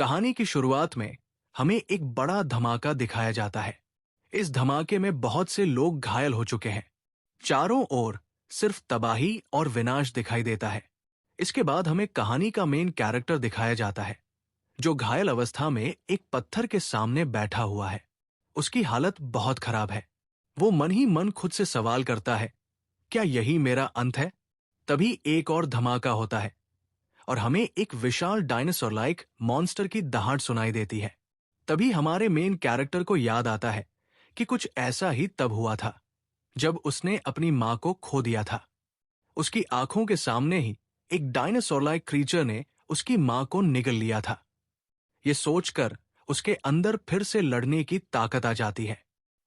कहानी की शुरुआत में हमें एक बड़ा धमाका दिखाया जाता है। इस धमाके में बहुत से लोग घायल हो चुके हैं। चारों ओर सिर्फ तबाही और विनाश दिखाई देता है। इसके बाद हमें कहानी का मेन कैरेक्टर दिखाया जाता है, जो घायल अवस्था में एक पत्थर के सामने बैठा हुआ है। उसकी हालत बहुत खराब है। वो मन ही मन खुद से सवाल करता है, क्या यही मेरा अंत है? तभी एक और धमाका होता है और हमें एक विशाल डायनासोर लाइक मॉन्स्टर की दहाड़ सुनाई देती है। तभी हमारे मेन कैरेक्टर को याद आता है कि कुछ ऐसा ही तब हुआ था जब उसने अपनी मां को खो दिया था। उसकी आंखों के सामने ही एक डायनासोर लाइक क्रीचर ने उसकी मां को निगल लिया था। ये सोचकर उसके अंदर फिर से लड़ने की ताकत आ जाती है।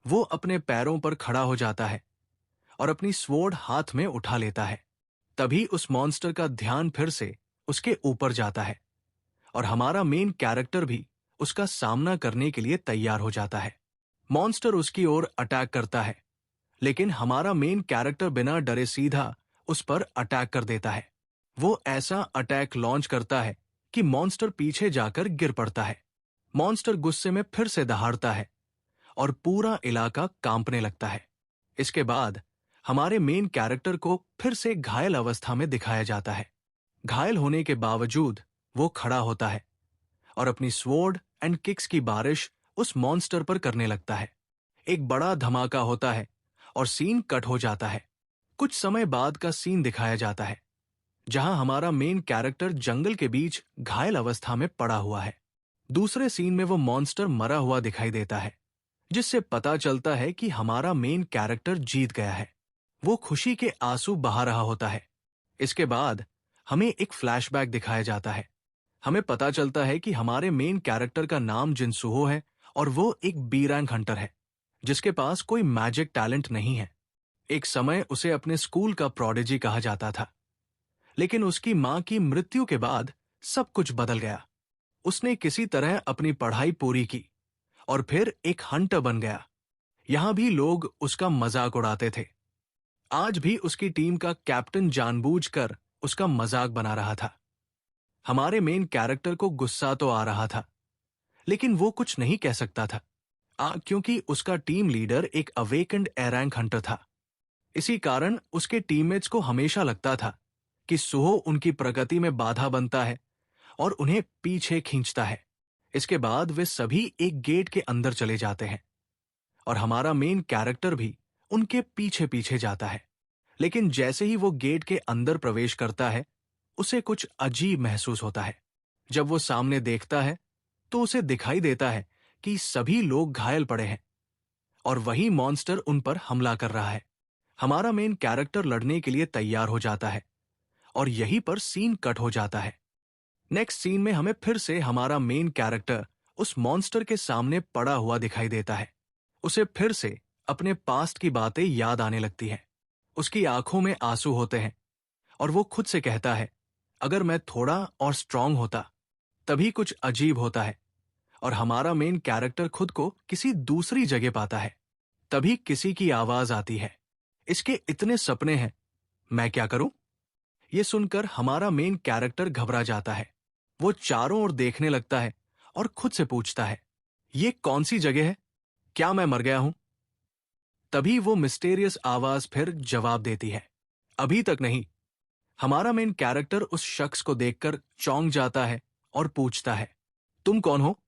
वो अपने पैरों पर खड़ा हो जाता है और अपनी स्वॉर्ड हाथ में उठा लेता है। तभी उस मॉन्स्टर का ध्यान फिर से उसके ऊपर जाता है और हमारा मेन कैरेक्टर भी उसका सामना करने के लिए तैयार हो जाता है। मॉन्स्टर उसकी ओर अटैक करता है, लेकिन हमारा मेन कैरेक्टर बिना डरे सीधा उस पर अटैक कर देता है। वो ऐसा अटैक लॉन्च करता है कि मॉन्स्टर पीछे जाकर गिर पड़ता है। मॉन्स्टर गुस्से में फिर से दहाड़ता है और पूरा इलाका कांपने लगता है। इसके बाद हमारे मेन कैरेक्टर को फिर से घायल अवस्था में दिखाया जाता है। घायल होने के बावजूद वो खड़ा होता है और अपनी स्वॉर्ड एंड किक्स की बारिश उस मॉन्स्टर पर करने लगता है। एक बड़ा धमाका होता है और सीन कट हो जाता है। कुछ समय बाद का सीन दिखाया जाता है, जहां हमारा मेन कैरेक्टर जंगल के बीच घायल अवस्था में पड़ा हुआ है। दूसरे सीन में वो मॉन्स्टर मरा हुआ दिखाई देता है, जिससे पता चलता है कि हमारा मेन कैरेक्टर जीत गया है। वो खुशी के आंसू बहा रहा होता है। इसके बाद हमें एक फ्लैशबैक दिखाया जाता है। हमें पता चलता है कि हमारे मेन कैरेक्टर का नाम जिनसुहो है और वो एक बी रैंक हंटर है, जिसके पास कोई मैजिक टैलेंट नहीं है। एक समय उसे अपने स्कूल का प्रोडिजी कहा जाता था, लेकिन उसकी मां की मृत्यु के बाद सब कुछ बदल गया। उसने किसी तरह अपनी पढ़ाई पूरी की और फिर एक हंटर बन गया। यहां भी लोग उसका मजाक उड़ाते थे। आज भी उसकी टीम का कैप्टन जानबूझकर उसका मजाक बना रहा था। हमारे मेन कैरेक्टर को गुस्सा तो आ रहा था, लेकिन वो कुछ नहीं कह सकता था, क्योंकि उसका टीम लीडर एक अवेकेंड ए रैंक हंटर था। इसी कारण उसके टीममेट्स को हमेशा लगता था कि सुहो उनकी प्रगति में बाधा बनता है और उन्हें पीछे खींचता है। इसके बाद वे सभी एक गेट के अंदर चले जाते हैं और हमारा मेन कैरेक्टर भी उनके पीछे पीछे जाता है। लेकिन जैसे ही वो गेट के अंदर प्रवेश करता है, उसे कुछ अजीब महसूस होता है। जब वो सामने देखता है तो उसे दिखाई देता है कि सभी लोग घायल पड़े हैं और वही मॉन्स्टर उन पर हमला कर रहा है। हमारा मेन कैरेक्टर लड़ने के लिए तैयार हो जाता है और यहीं पर सीन कट हो जाता है। नेक्स्ट सीन में हमें फिर से हमारा मेन कैरेक्टर उस मॉन्स्टर के सामने पड़ा हुआ दिखाई देता है। उसे फिर से अपने पास्ट की बातें याद आने लगती हैं। उसकी आंखों में आंसू होते हैं और वो खुद से कहता है, अगर मैं थोड़ा और स्ट्रांग होता तभी कुछ अजीब होता है। और हमारा मेन कैरेक्टर खुद को किसी दूसरी जगह पाता है। तभी किसी की आवाज आती है, इसके इतने सपने हैं, मैं क्या करूं? ये सुनकर हमारा मेन कैरेक्टर घबरा जाता है। वो चारों ओर देखने लगता है और खुद से पूछता है, ये कौन सी जगह है? क्या मैं मर गया हूं? तभी वो मिस्टीरियस आवाज फिर जवाब देती है, अभी तक नहीं। हमारा मेन कैरेक्टर उस शख्स को देखकर चौंक जाता है और पूछता है, तुम कौन हो?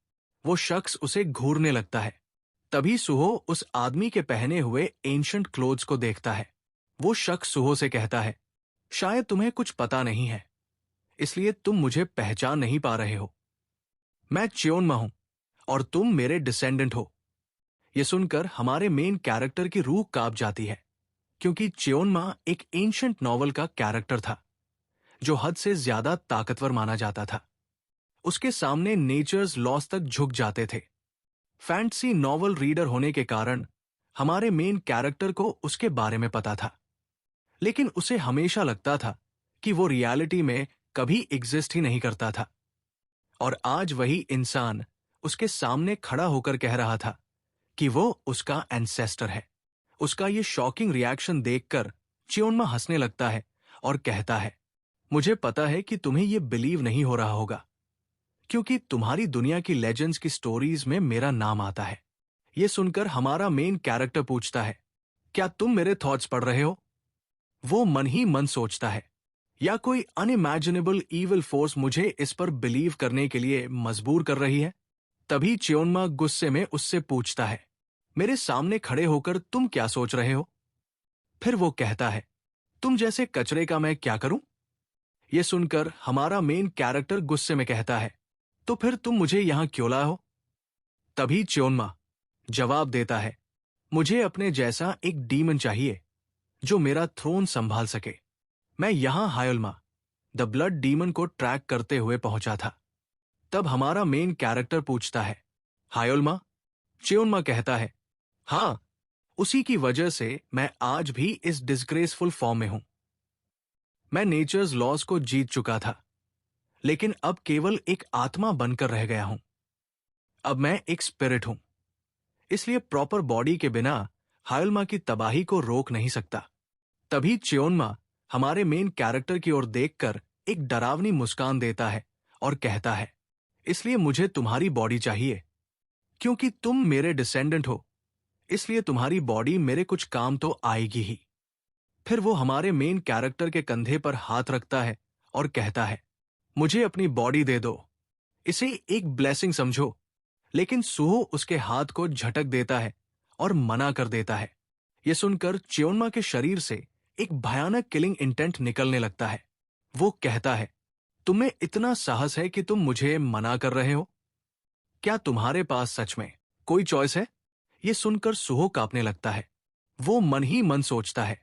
वो शख्स उसे घूरने लगता है। तभी सुहो उस आदमी के पहने हुए एंशंट क्लोथ्स को देखता है। वो शख्स सुहो से कहता है, शायद तुम्हें कुछ पता नहीं है, इसलिए तुम मुझे पहचान नहीं पा रहे हो। मैं च्योन्मा हूं और तुम मेरे डिसेंडेंट हो। ये सुनकर हमारे मेन कैरेक्टर की रूह कांप जाती है, क्योंकि च्योन्मा एक एंशंट नॉवल का कैरेक्टर था, जो हद से ज्यादा ताकतवर माना जाता था। उसके सामने नेचर्स लॉस तक झुक जाते थे। फैंटेसी नॉवल रीडर होने के कारण हमारे मेन कैरेक्टर को उसके बारे में पता था, लेकिन उसे हमेशा लगता था कि वो रियलिटी में कभी एग्जिस्ट ही नहीं करता था। और आज वही इंसान उसके सामने खड़ा होकर कह रहा था कि वो उसका एंसेस्टर है। उसका ये शॉकिंग रिएक्शन देखकर च्योन्मा हंसने लगता है और कहता है, मुझे पता है कि तुम्हें ये बिलीव नहीं हो रहा होगा, क्योंकि तुम्हारी दुनिया की लेजेंड्स की स्टोरीज में मेरा नाम आता है। ये सुनकर हमारा मेन कैरेक्टर पूछता है, क्या तुम मेरे थॉट्स पढ़ रहे हो? वो मन ही मन सोचता है, या कोई अनइमेजिनेबल इविल फोर्स मुझे इस पर बिलीव करने के लिए मजबूर कर रही है? तभी च्योनमा गुस्से में उससे पूछता है, मेरे सामने खड़े होकर तुम क्या सोच रहे हो? फिर वो कहता है, तुम जैसे कचरे का मैं क्या करूं? ये सुनकर हमारा मेन कैरेक्टर गुस्से में कहता है, तो फिर तुम मुझे यहां क्यों लाए हो? तभी च्योनमा जवाब देता है, मुझे अपने जैसा एक डीमन चाहिए जो मेरा थ्रोन संभाल सके। मैं यहां हायोल्मा द ब्लड डीमन को ट्रैक करते हुए पहुंचा था। तब हमारा मेन कैरेक्टर पूछता है, हायोल्मा? च्योनमा कहता है, हाँ, उसी की वजह से मैं आज भी इस डिस्ग्रेसफुल फॉर्म में हूं। मैं नेचर्स लॉज को जीत चुका था, लेकिन अब केवल एक आत्मा बनकर रह गया हूं। अब मैं एक स्पिरिट हूं, इसलिए प्रॉपर बॉडी के बिना हायोल्मा की तबाही को रोक नहीं सकता। तभी च्योनमा हमारे मेन कैरेक्टर की ओर देखकर एक डरावनी मुस्कान देता है और कहता है, इसलिए मुझे तुम्हारी बॉडी चाहिए, क्योंकि तुम मेरे डिसेंडेंट हो, इसलिए तुम्हारी बॉडी मेरे कुछ काम तो आएगी ही। फिर वो हमारे मेन कैरेक्टर के कंधे पर हाथ रखता है और कहता है, मुझे अपनी बॉडी दे दो, इसे एक ब्लेसिंग समझो। लेकिन सुहो उसके हाथ को झटक देता है और मना कर देता है। यह सुनकर च्योनमा के शरीर से एक भयानक किलिंग इंटेंट निकलने लगता है। वो कहता है, तुम्हें इतना साहस है कि तुम मुझे मना कर रहे हो? क्या तुम्हारे पास सच में कोई चॉइस है? ये सुनकर सुहो कांपने लगता है। वो मन ही मन सोचता है,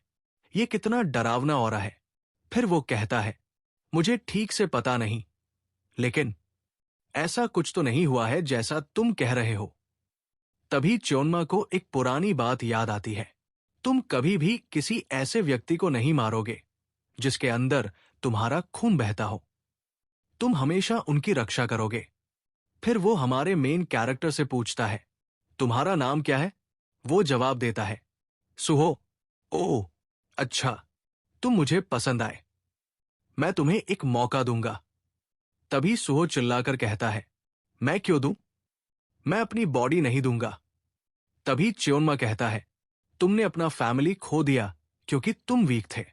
ये कितना डरावना ऑरा है। फिर वो कहता है, मुझे ठीक से पता नहीं, लेकिन ऐसा कुछ तो नहीं हुआ है जैसा तुम कह रहे हो। तभी च्योनमा को एक पुरानी बात याद आती है, तुम कभी भी किसी ऐसे व्यक्ति को नहीं मारोगे जिसके अंदर तुम्हारा खून बहता हो। तुम हमेशा उनकी रक्षा करोगे। फिर वो हमारे मेन कैरेक्टर से पूछता है, तुम्हारा नाम क्या है? वो जवाब देता है, सुहो। ओह, अच्छा, तुम मुझे पसंद आए। मैं तुम्हें एक मौका दूंगा। तभी सुहो चिल्लाकर कहता है, मैं क्यों दूं? मैं अपनी बॉडी नहीं दूंगा। तभी च्योनमा कहता है, तुमने अपना फैमिली खो दिया क्योंकि तुम वीक थे।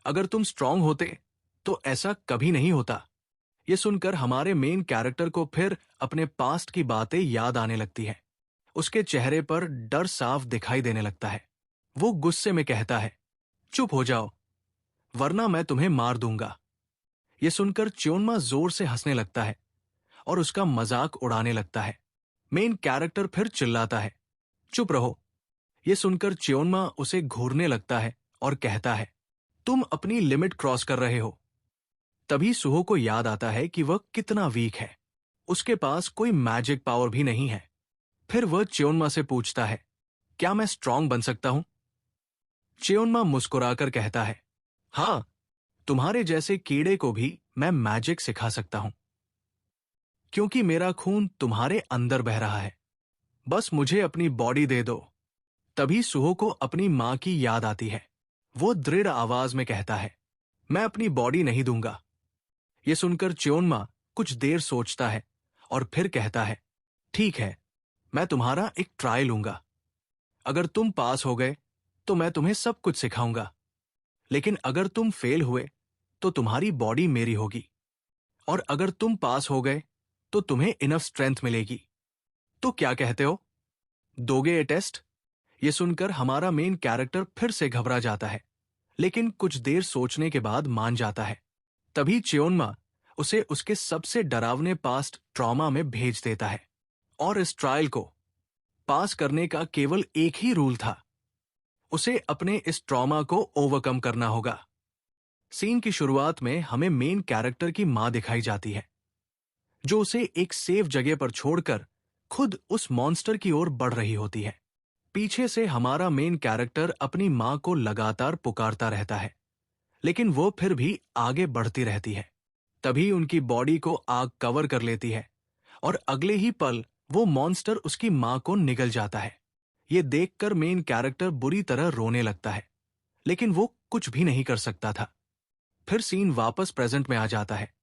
अगर तुम स्ट्रांग होते तो ऐसा कभी नहीं होता। ये सुनकर हमारे मेन कैरेक्टर को फिर अपने पास्ट की बातें याद आने लगती है। उसके चेहरे पर डर साफ दिखाई देने लगता है। वो गुस्से में कहता है, चुप हो जाओ, वरना मैं तुम्हें मार दूंगा। ये सुनकर च्योनमा जोर से हंसने लगता है और उसका मजाक उड़ाने लगता है। मेन कैरेक्टर फिर चिल्लाता है, चुप रहो। ये सुनकर च्योनमा उसे घूरने लगता है और कहता है, तुम अपनी लिमिट क्रॉस कर रहे हो। तभी सुहो को याद आता है कि वह कितना वीक है। उसके पास कोई मैजिक पावर भी नहीं है। फिर वह च्योनमा से पूछता है, क्या मैं स्ट्रांग बन सकता हूं? च्योनमा मुस्कुराकर कहता है, हाँ, तुम्हारे जैसे कीड़े को भी मैं मैजिक सिखा सकता हूं, क्योंकि मेरा खून तुम्हारे अंदर बह रहा है। बस मुझे अपनी बॉडी दे दो। तभी सुहो को अपनी मां की याद आती है। वो दृढ़ आवाज में कहता है, मैं अपनी बॉडी नहीं दूंगा। ये सुनकर च्योनमा कुछ देर सोचता है और फिर कहता है, ठीक है, मैं तुम्हारा एक ट्राई लूंगा। अगर तुम पास हो गए तो मैं तुम्हें सब कुछ सिखाऊंगा, लेकिन अगर तुम फेल हुए तो तुम्हारी बॉडी मेरी होगी, और अगर तुम पास हो गए तो तुम्हें इनफ स्ट्रेंथ मिलेगी। तो क्या कहते हो, दोगे ये टेस्ट? ये सुनकर हमारा मेन कैरेक्टर फिर से घबरा जाता है, लेकिन कुछ देर सोचने के बाद मान जाता है। तभी च्योनमा उसे उसके सबसे डरावने पास्ट ट्रॉमा में भेज देता है, और इस ट्रायल को पास करने का केवल एक ही रूल था, उसे अपने इस ट्रॉमा को ओवरकम करना होगा। सीन की शुरुआत में हमें मेन कैरेक्टर की मां दिखाई जाती है, जो उसे एक सेफ जगह पर छोड़कर खुद उस मॉन्स्टर की ओर बढ़ रही होती है। पीछे से हमारा मेन कैरेक्टर अपनी मां को लगातार पुकारता रहता है, लेकिन वो फिर भी आगे बढ़ती रहती है। तभी उनकी बॉडी को आग कवर कर लेती है और अगले ही पल वो मॉन्स्टर उसकी मां को निगल जाता है। ये देखकर मेन कैरेक्टर बुरी तरह रोने लगता है, लेकिन वो कुछ भी नहीं कर सकता था। फिर सीन वापस प्रेजेंट में आ जाता है,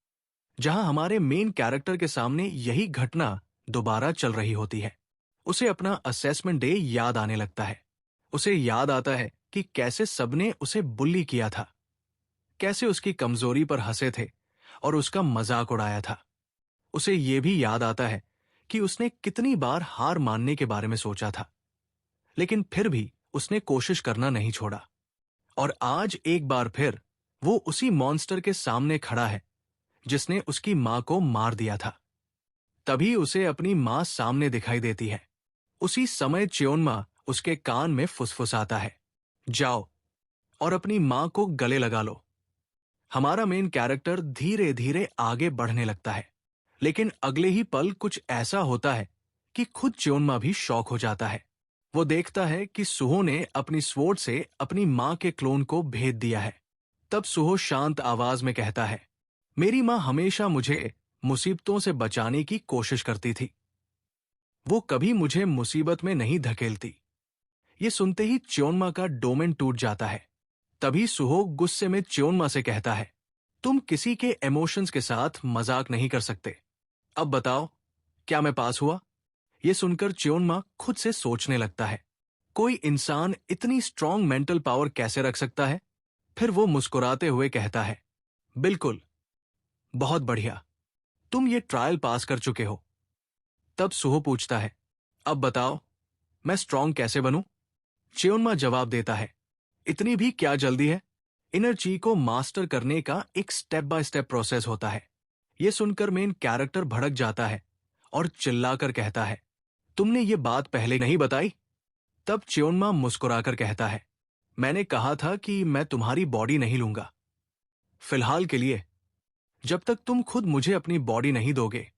जहां हमारे मेन कैरेक्टर के सामने यही घटना दोबारा चल रही होती है। उसे अपना असेसमेंट डे याद आने लगता है। उसे याद आता है कि कैसे सबने उसे बुल्ली किया था, कैसे उसकी कमजोरी पर हंसे थे और उसका मजाक उड़ाया था। उसे ये भी याद आता है कि उसने कितनी बार हार मानने के बारे में सोचा था, लेकिन फिर भी उसने कोशिश करना नहीं छोड़ा। और आज एक बार फिर वो उसी मॉन्स्टर के सामने खड़ा है जिसने उसकी मां को मार दिया था। तभी उसे अपनी मां सामने दिखाई देती है। उसी समय च्योन्मा उसके कान में फुसफुसाता है, जाओ और अपनी मां को गले लगा लो। हमारा मेन कैरेक्टर धीरे धीरे आगे बढ़ने लगता है, लेकिन अगले ही पल कुछ ऐसा होता है कि खुद च्योन्मा भी शॉक हो जाता है। वो देखता है कि सुहो ने अपनी स्वॉर्ड से अपनी मां के क्लोन को भेद दिया है। तब सुहो शांत आवाज में कहता है, मेरी मां हमेशा मुझे मुसीबतों से बचाने की कोशिश करती थी, वो कभी मुझे मुसीबत में नहीं धकेलती। ये सुनते ही च्योन्मा का डोमेन टूट जाता है। तभी सुहो गुस्से में च्योन्मा से कहता है, तुम किसी के इमोशंस के साथ मजाक नहीं कर सकते। अब बताओ, क्या मैं पास हुआ? ये सुनकर च्योन्मा खुद से सोचने लगता है, कोई इंसान इतनी स्ट्रॉन्ग मेंटल पावर कैसे रख सकता है? फिर वो मुस्कुराते हुए कहता है, बिल्कुल, बहुत बढ़िया, तुम ये ट्रायल पास कर चुके हो। तब सुहो पूछता है, अब बताओ, मैं स्ट्रॉन्ग कैसे बनूं? च्योन्मा जवाब देता है, इतनी भी क्या जल्दी है? इनर ची को मास्टर करने का एक स्टेप बाय स्टेप प्रोसेस होता है। यह सुनकर मेन कैरेक्टर भड़क जाता है और चिल्लाकर कहता है, तुमने ये बात पहले नहीं बताई? तब च्योन्मा मुस्कुराकर कहता है, मैंने कहा था कि मैं तुम्हारी बॉडी नहीं लूंगा, फिलहाल के लिए। जब तक तुम खुद मुझे अपनी बॉडी नहीं दोगे,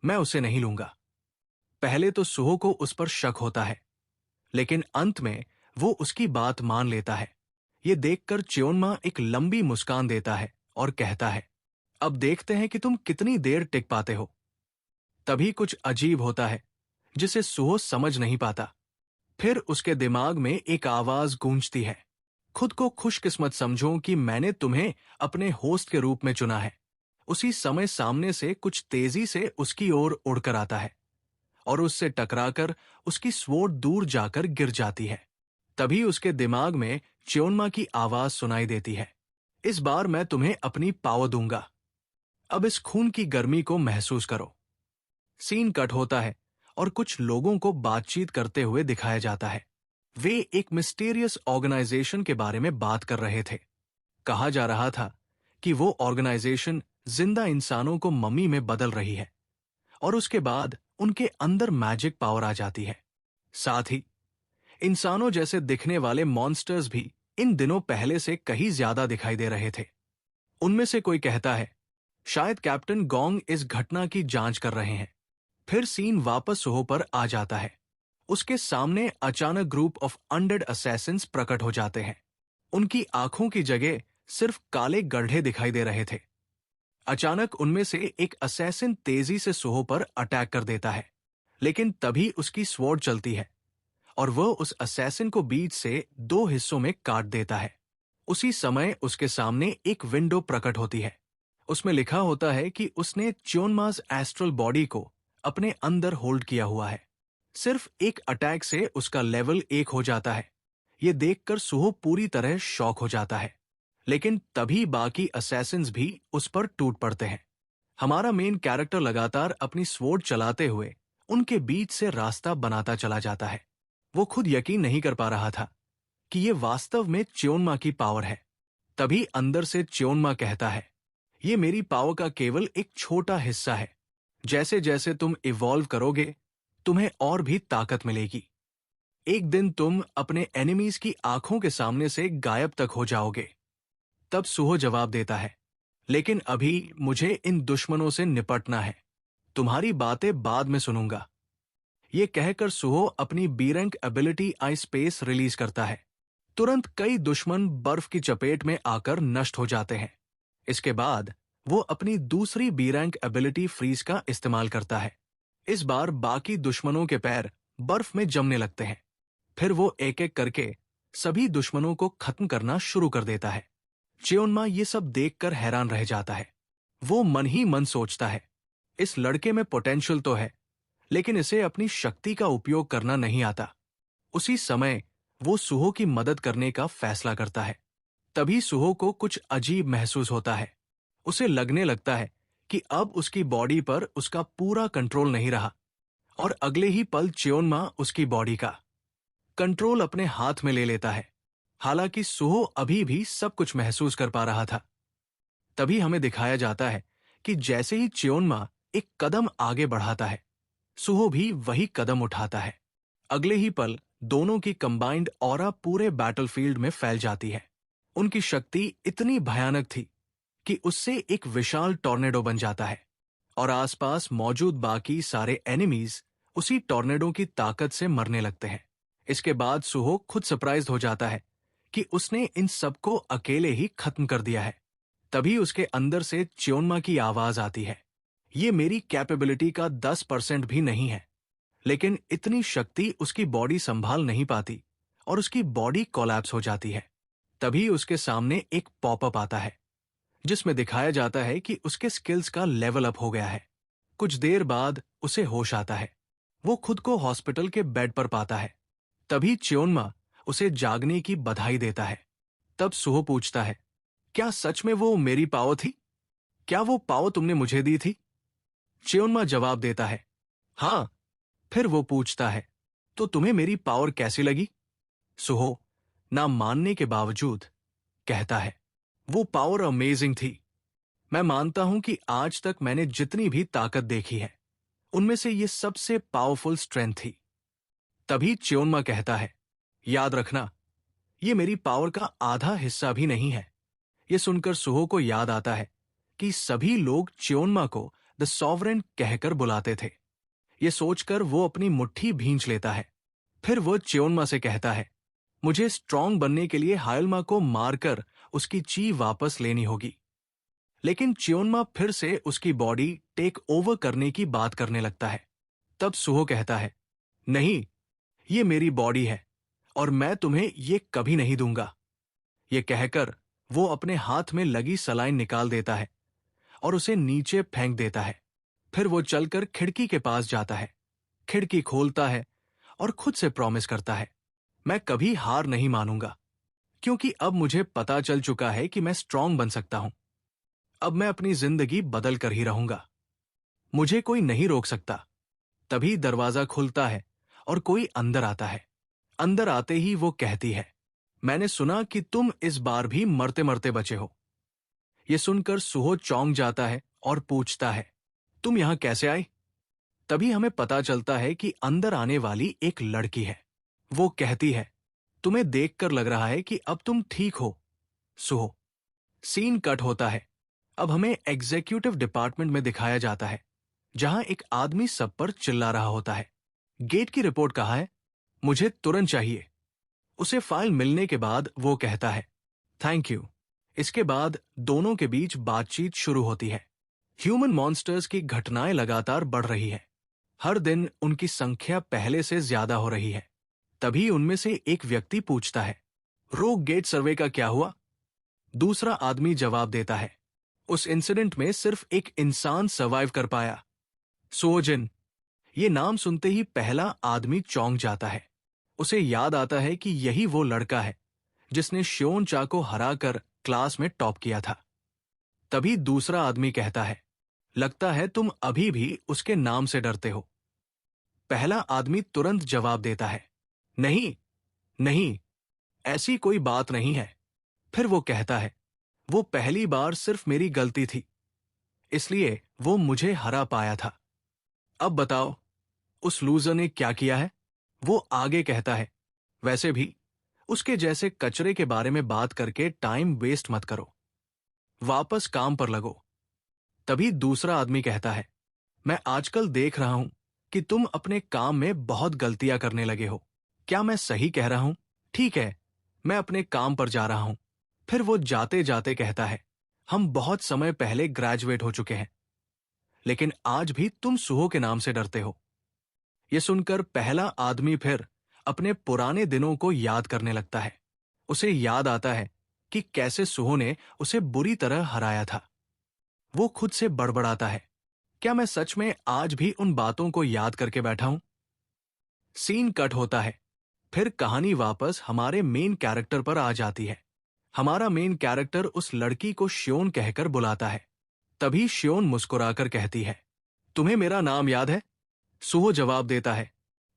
मैं उसे नहीं लूंगा। पहले तो सुहो को उस पर शक होता है, लेकिन अंत में वो उसकी बात मान लेता है। ये देखकर च्योन्मा एक लंबी मुस्कान देता है और कहता है, अब देखते हैं कि तुम कितनी देर टिक पाते हो। तभी कुछ अजीब होता है जिसे सुहो समझ नहीं पाता। फिर उसके दिमाग में एक आवाज गूंजती है, खुद को खुशकिस्मत समझो कि मैंने तुम्हें अपने होस्ट के रूप में चुना है। उसी समय सामने से कुछ तेजी से उसकी ओर उड़कर आता है और उससे टकराकर उसकी स्वॉर्ड दूर जाकर गिर जाती है। तभी उसके दिमाग में च्योन्मा की आवाज सुनाई देती है, इस बार मैं तुम्हें अपनी पावर दूंगा, अब इस खून की गर्मी को महसूस करो। सीन कट होता है और कुछ लोगों को बातचीत करते हुए दिखाया जाता है। वे एक मिस्टीरियस ऑर्गेनाइजेशन के बारे में बात कर रहे थे। कहा जा रहा था कि वो ऑर्गेनाइजेशन जिंदा इंसानों को मम्मी में बदल रही है और उसके बाद उनके अंदर मैजिक पावर आ जाती है। साथ ही इंसानों जैसे दिखने वाले मॉन्स्टर्स भी इन दिनों पहले से कहीं ज्यादा दिखाई दे रहे थे। उनमें से कोई कहता है, शायद कैप्टन गोंग इस घटना की जांच कर रहे हैं। फिर सीन वापस सुहो पर आ जाता है। उसके सामने अचानक ग्रुप ऑफ अनडेड असैसिन्स प्रकट हो जाते हैं। उनकी आंखों की जगह सिर्फ काले गड्ढे दिखाई दे रहे थे। अचानक उनमें से एक असैसिन तेजी से सुहो पर अटैक कर देता है, लेकिन तभी उसकी स्वॉर्ड चलती है और वह उस असैसिन को बीच से दो हिस्सों में काट देता है। उसी समय उसके सामने एक विंडो प्रकट होती है। उसमें लिखा होता है कि उसने च्योन्मा's एस्ट्रल बॉडी को अपने अंदर होल्ड किया हुआ है। सिर्फ एक अटैक से उसका लेवल 1 हो जाता है। ये देखकर सुहो पूरी तरह शॉक हो जाता है, लेकिन तभी बाकी असैसिन्स भी उस पर टूट पड़ते हैं। हमारा मेन कैरेक्टर लगातार अपनी स्वॉर्ड चलाते हुए उनके बीच से रास्ता बनाता चला जाता है। वो खुद यकीन नहीं कर पा रहा था कि ये वास्तव में च्योन्मा की पावर है। तभी अंदर से च्योन्मा कहता है, ये मेरी पावर का केवल एक छोटा हिस्सा है। जैसे जैसे तुम इवॉल्व करोगे, तुम्हें और भी ताकत मिलेगी। एक दिन तुम अपने एनिमीज की आंखों के सामने से गायब तक हो जाओगे। तब सुहो जवाब देता है, लेकिन अभी मुझे इन दुश्मनों से निपटना है, तुम्हारी बातें बाद में सुनूंगा। ये कहकर सुहो अपनी बी रैंक एबिलिटी आई स्पेस रिलीज करता है। तुरंत कई दुश्मन बर्फ की चपेट में आकर नष्ट हो जाते हैं। इसके बाद वो अपनी दूसरी बी रैंक एबिलिटी फ्रीज का इस्तेमाल करता है। इस बार बाकी दुश्मनों के पैर बर्फ में जमने लगते हैं। फिर वो एक एक करके सभी दुश्मनों को खत्म करना शुरू कर देता है। च्योन्मा ये सब देखकर हैरान रह जाता है। वो मन ही मन सोचता है, इस लड़के में पोटेंशियल तो है, लेकिन इसे अपनी शक्ति का उपयोग करना नहीं आता। उसी समय वो सुहो की मदद करने का फैसला करता है। तभी सुहो को कुछ अजीब महसूस होता है। उसे लगने लगता है कि अब उसकी बॉडी पर उसका पूरा कंट्रोल नहीं रहा, और अगले ही पल च्योन्मा उसकी बॉडी का कंट्रोल अपने हाथ में ले लेता है। हालांकि सुहो अभी भी सब कुछ महसूस कर पा रहा था। तभी हमें दिखाया जाता है कि जैसे ही च्योन्मा एक कदम आगे बढ़ाता है, सुहो भी वही कदम उठाता है। अगले ही पल दोनों की कंबाइंड ऑरा पूरे बैटलफील्ड में फैल जाती है। उनकी शक्ति इतनी भयानक थी कि उससे एक विशाल टॉर्नेडो बन जाता है, और आसपास मौजूद बाकी सारे एनिमीज उसी टॉर्नेडो की ताकत से मरने लगते हैं। इसके बाद सुहो खुद सरप्राइज हो जाता है कि उसने इन सबको अकेले ही खत्म कर दिया है। तभी उसके अंदर से च्योन्मा की आवाज आती है, ये मेरी कैपेबिलिटी का 10% भी नहीं है। लेकिन इतनी शक्ति उसकी बॉडी संभाल नहीं पाती और उसकी बॉडी कोलैप्स हो जाती है। तभी उसके सामने एक पॉपअप आता है जिसमें दिखाया जाता है कि उसके स्किल्स का लेवल अप हो गया है। कुछ देर बाद उसे होश आता है। वो खुद को हॉस्पिटल के बेड पर पाता है। तभी च्योन्मा उसे जागने की बधाई देता है। तब सुहो पूछता है, क्या सच में वो मेरी पावर थी? क्या वो पावर तुमने मुझे दी थी? च्योन्मा जवाब देता है, हाँ। फिर वो पूछता है, तो तुम्हें मेरी पावर कैसी लगी? सुहो ना मानने के बावजूद कहता है, वो पावर अमेजिंग थी। मैं मानता हूं कि आज तक मैंने जितनी भी ताकत देखी है, उनमें से ये सबसे पावरफुल स्ट्रेंथ थी। तभी च्योन्मा कहता है, याद रखना, ये मेरी पावर का आधा हिस्सा भी नहीं है। ये सुनकर सुहो को याद आता है कि सभी लोग च्योन्मा को द सॉवरेन कहकर बुलाते थे। ये सोचकर वो अपनी मुट्ठी भींच लेता है। फिर वो च्योन्मा से कहता है, मुझे स्ट्रांग बनने के लिए हायलमा को मारकर उसकी ची वापस लेनी होगी। लेकिन च्योन्मा फिर से उसकी बॉडी टेक ओवर करने की बात करने लगता है। तब सुहो कहता है, नहीं, ये मेरी बॉडी है और मैं तुम्हें ये कभी नहीं दूंगा। ये कहकर वो अपने हाथ में लगी सलाइन निकाल देता है और उसे नीचे फेंक देता है। फिर वो चलकर खिड़की के पास जाता है, खिड़की खोलता है और खुद से प्रॉमिस करता है, मैं कभी हार नहीं मानूंगा, क्योंकि अब मुझे पता चल चुका है कि मैं स्ट्रांग बन सकता हूं। अब मैं अपनी जिंदगी बदल कर ही रहूंगा। मुझे कोई नहीं रोक सकता। तभी दरवाजा खुलता है और कोई अंदर आता है। अंदर आते ही वो कहती है, मैंने सुना कि तुम इस बार भी मरते मरते बचे हो। ये सुनकर सुहो चौंक जाता है और पूछता है, तुम यहां कैसे आई? तभी हमें पता चलता है कि अंदर आने वाली एक लड़की है। वो कहती है, तुम्हें देखकर लग रहा है कि अब तुम ठीक हो, सुहो। सीन कट होता है। अब हमें एग्जीक्यूटिव डिपार्टमेंट में दिखाया जाता है, जहां एक आदमी सब पर चिल्ला रहा होता है, गेट की रिपोर्ट कहाँ है? मुझे तुरंत चाहिए। उसे फाइल मिलने के बाद वो कहता है, थैंक यू। इसके बाद दोनों के बीच बातचीत शुरू होती है। ह्यूमन मॉन्स्टर्स की घटनाएं लगातार बढ़ रही है। हर दिन उनकी संख्या पहले से ज्यादा हो रही है। तभी उनमें से एक व्यक्ति पूछता है, रोग गेट सर्वे का क्या हुआ? दूसरा आदमी जवाब देता है, उस इंसिडेंट में सिर्फ एक इंसान सर्वाइव कर पाया, सोजिन। ये नाम सुनते ही पहला आदमी चौंक जाता है। उसे याद आता है कि यही वो लड़का है जिसने श्योनचा को हराकर क्लास में टॉप किया था। तभी दूसरा आदमी कहता है, लगता है तुम अभी भी उसके नाम से डरते हो। पहला आदमी तुरंत जवाब देता है, नहीं नहीं, ऐसी कोई बात नहीं है। फिर वो कहता है, वो पहली बार सिर्फ मेरी गलती थी, इसलिए वो मुझे हरा पाया था। अब बताओ, उस लूजर ने क्या किया है? वो आगे कहता है, वैसे भी उसके जैसे कचरे के बारे में बात करके टाइम वेस्ट मत करो, वापस काम पर लगो। तभी दूसरा आदमी कहता है, मैं आजकल देख रहा हूं कि तुम अपने काम में बहुत गलतियां करने लगे हो। क्या मैं सही कह रहा हूं? ठीक है, मैं अपने काम पर जा रहा हूं। फिर वो जाते जाते कहता है, हम बहुत समय पहले ग्रेजुएट हो चुके हैं, लेकिन आज भी तुम सुहो के नाम से डरते हो। यह सुनकर पहला आदमी फिर अपने पुराने दिनों को याद करने लगता है। उसे याद आता है कि कैसे सुहो ने उसे बुरी तरह हराया था। वो खुद से बड़बड़ाता है, क्या मैं सच में आज भी उन बातों को याद करके बैठा हूं? सीन कट होता है। फिर कहानी वापस हमारे मेन कैरेक्टर पर आ जाती है। हमारा मेन कैरेक्टर उस लड़की को श्योन कहकर बुलाता है। तभी श्योन मुस्कुराकर कहती है, तुम्हें मेरा नाम याद है? सुहो जवाब देता है,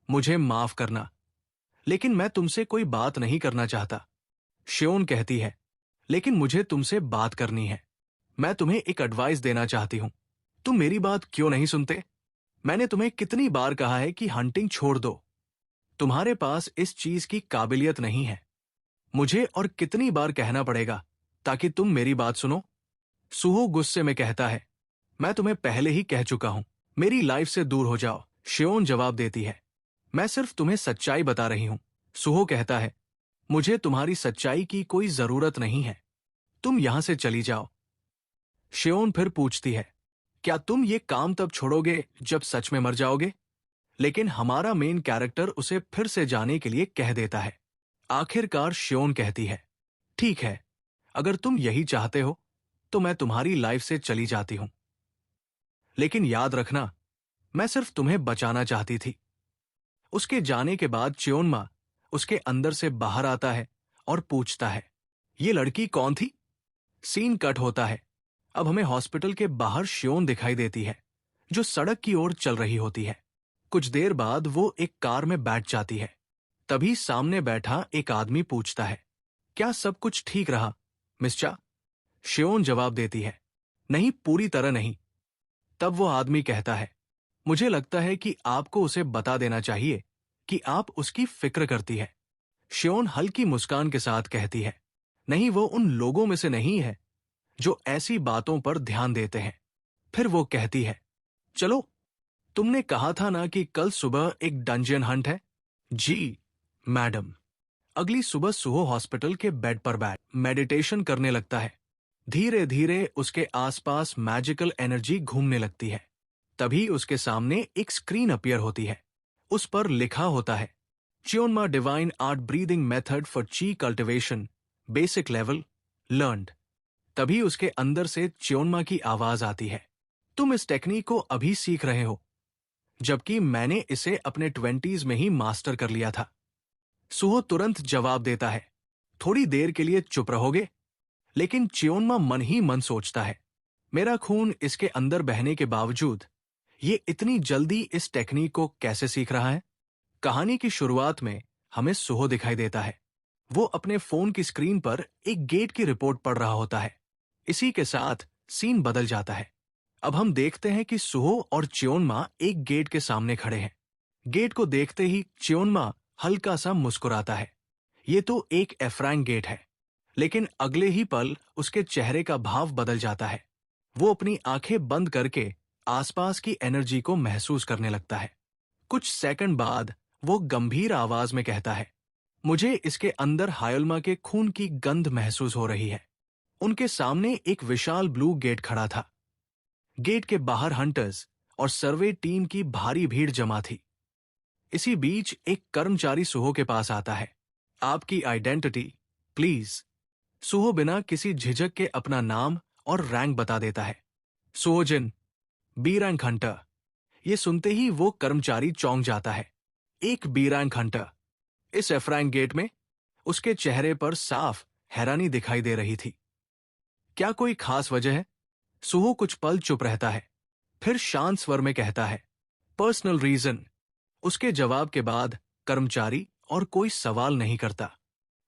मुझे माफ करना, लेकिन मैं तुमसे कोई बात नहीं करना चाहता। श्योन कहती है, लेकिन मुझे तुमसे बात करनी है। मैं तुम्हें एक एडवाइस देना चाहती हूं। तुम मेरी बात क्यों नहीं सुनते? मैंने तुम्हें कितनी बार कहा है कि हंटिंग छोड़ दो। तुम्हारे पास इस चीज की काबिलियत नहीं है। मुझे और कितनी बार कहना पड़ेगा ताकि तुम मेरी बात सुनो? सुहो गुस्से में कहता है, मैं तुम्हें पहले ही कह चुका हूं, मेरी लाइफ से दूर हो जाओ। श्योन जवाब देती है, मैं सिर्फ तुम्हें सच्चाई बता रही हूं। सुहो कहता है, मुझे तुम्हारी सच्चाई की कोई जरूरत नहीं है, तुम यहां से चली जाओ। श्योन फिर पूछती है, क्या तुम ये काम तब छोड़ोगे जब सच में मर जाओगे? लेकिन हमारा मेन कैरेक्टर उसे फिर से जाने के लिए कह देता है। आखिरकार श्योन कहती है, ठीक है, अगर तुम यही चाहते हो तो मैं तुम्हारी लाइफ से चली जाती हूं, लेकिन याद रखना, मैं सिर्फ तुम्हें बचाना चाहती थी। उसके जाने के बाद च्योनमा उसके अंदर से बाहर आता है और पूछता है, ये लड़की कौन थी? सीन कट होता है। अब हमें हॉस्पिटल के बाहर श्योन दिखाई देती है, जो सड़क की ओर चल रही होती है। कुछ देर बाद वो एक कार में बैठ जाती है। तभी सामने बैठा एक आदमी पूछता है, क्या सब कुछ ठीक रहा, मिस चा? श्योन जवाब देती है, नहीं, पूरी तरह नहीं। तब वो आदमी कहता है, मुझे लगता है कि आपको उसे बता देना चाहिए कि आप उसकी फिक्र करती है। श्योन हल्की मुस्कान के साथ कहती है, नहीं, वो उन लोगों में से नहीं है जो ऐसी बातों पर ध्यान देते हैं। फिर वो कहती है, चलो, तुमने कहा था ना कि कल सुबह एक डंजन हंट है? जी मैडम। अगली सुबह सुहो हॉस्पिटल के बेड पर बैठ मेडिटेशन करने लगता है। धीरे धीरे उसके आसपास मैजिकल एनर्जी घूमने लगती है। तभी उसके सामने एक स्क्रीन अपीयर होती है। उस पर लिखा होता है, च्योनमा divine art breathing method for chi cultivation, basic level learned. तभी उसके अंदर से च्योनमा की आवाज आती है, तुम इस टेक्निक को अभी सीख रहे हो, जबकि मैंने इसे अपने 20s में ही मास्टर कर लिया था। सुहो तुरंत जवाब देता है, थोड़ी देर के लिए चुप रहोगे? लेकिन च्योनमा मन ही मन सोचता है, मेरा खून इसके अंदर बहने के बावजूद ये इतनी जल्दी इस टेक्निक को कैसे सीख रहा है? कहानी की शुरुआत में हमें सुहो दिखाई देता है। वो अपने फोन की स्क्रीन पर एक गेट की रिपोर्ट पढ़ रहा होता है। इसी के साथ सीन बदल जाता है। अब हम देखते हैं कि सुहो और च्योनमा एक गेट के सामने खड़े हैं। गेट को देखते ही च्योनमा हल्का सा मुस्कुराता है। ये तो एक एफ्रांग गेट है। लेकिन अगले ही पल उसके चेहरे का भाव बदल जाता है। वो अपनी आंखें बंद करके आसपास की एनर्जी को महसूस करने लगता है। कुछ सेकंड बाद वो गंभीर आवाज में कहता है, मुझे इसके अंदर हायोल्मा के खून की गंध महसूस हो रही है। उनके सामने एक विशाल ब्लू गेट खड़ा था। गेट के बाहर हंटर्स और सर्वे टीम की भारी भीड़ जमा थी। इसी बीच एक कर्मचारी सुहो के पास आता है। आपकी आइडेंटिटी प्लीज। सुहो बिना किसी झिझक के अपना नाम और रैंक बता देता है। सुहोजिन, बी रैंक हंटर। ये सुनते ही वो कर्मचारी चौंक जाता है। एक बी रैंक हंटर इस एफ्रांग गेट में? उसके चेहरे पर साफ हैरानी दिखाई दे रही थी। क्या कोई खास वजह है? सुहो कुछ पल चुप रहता है, फिर शांत स्वर में कहता है, पर्सनल रीजन। उसके जवाब के बाद कर्मचारी और कोई सवाल नहीं करता,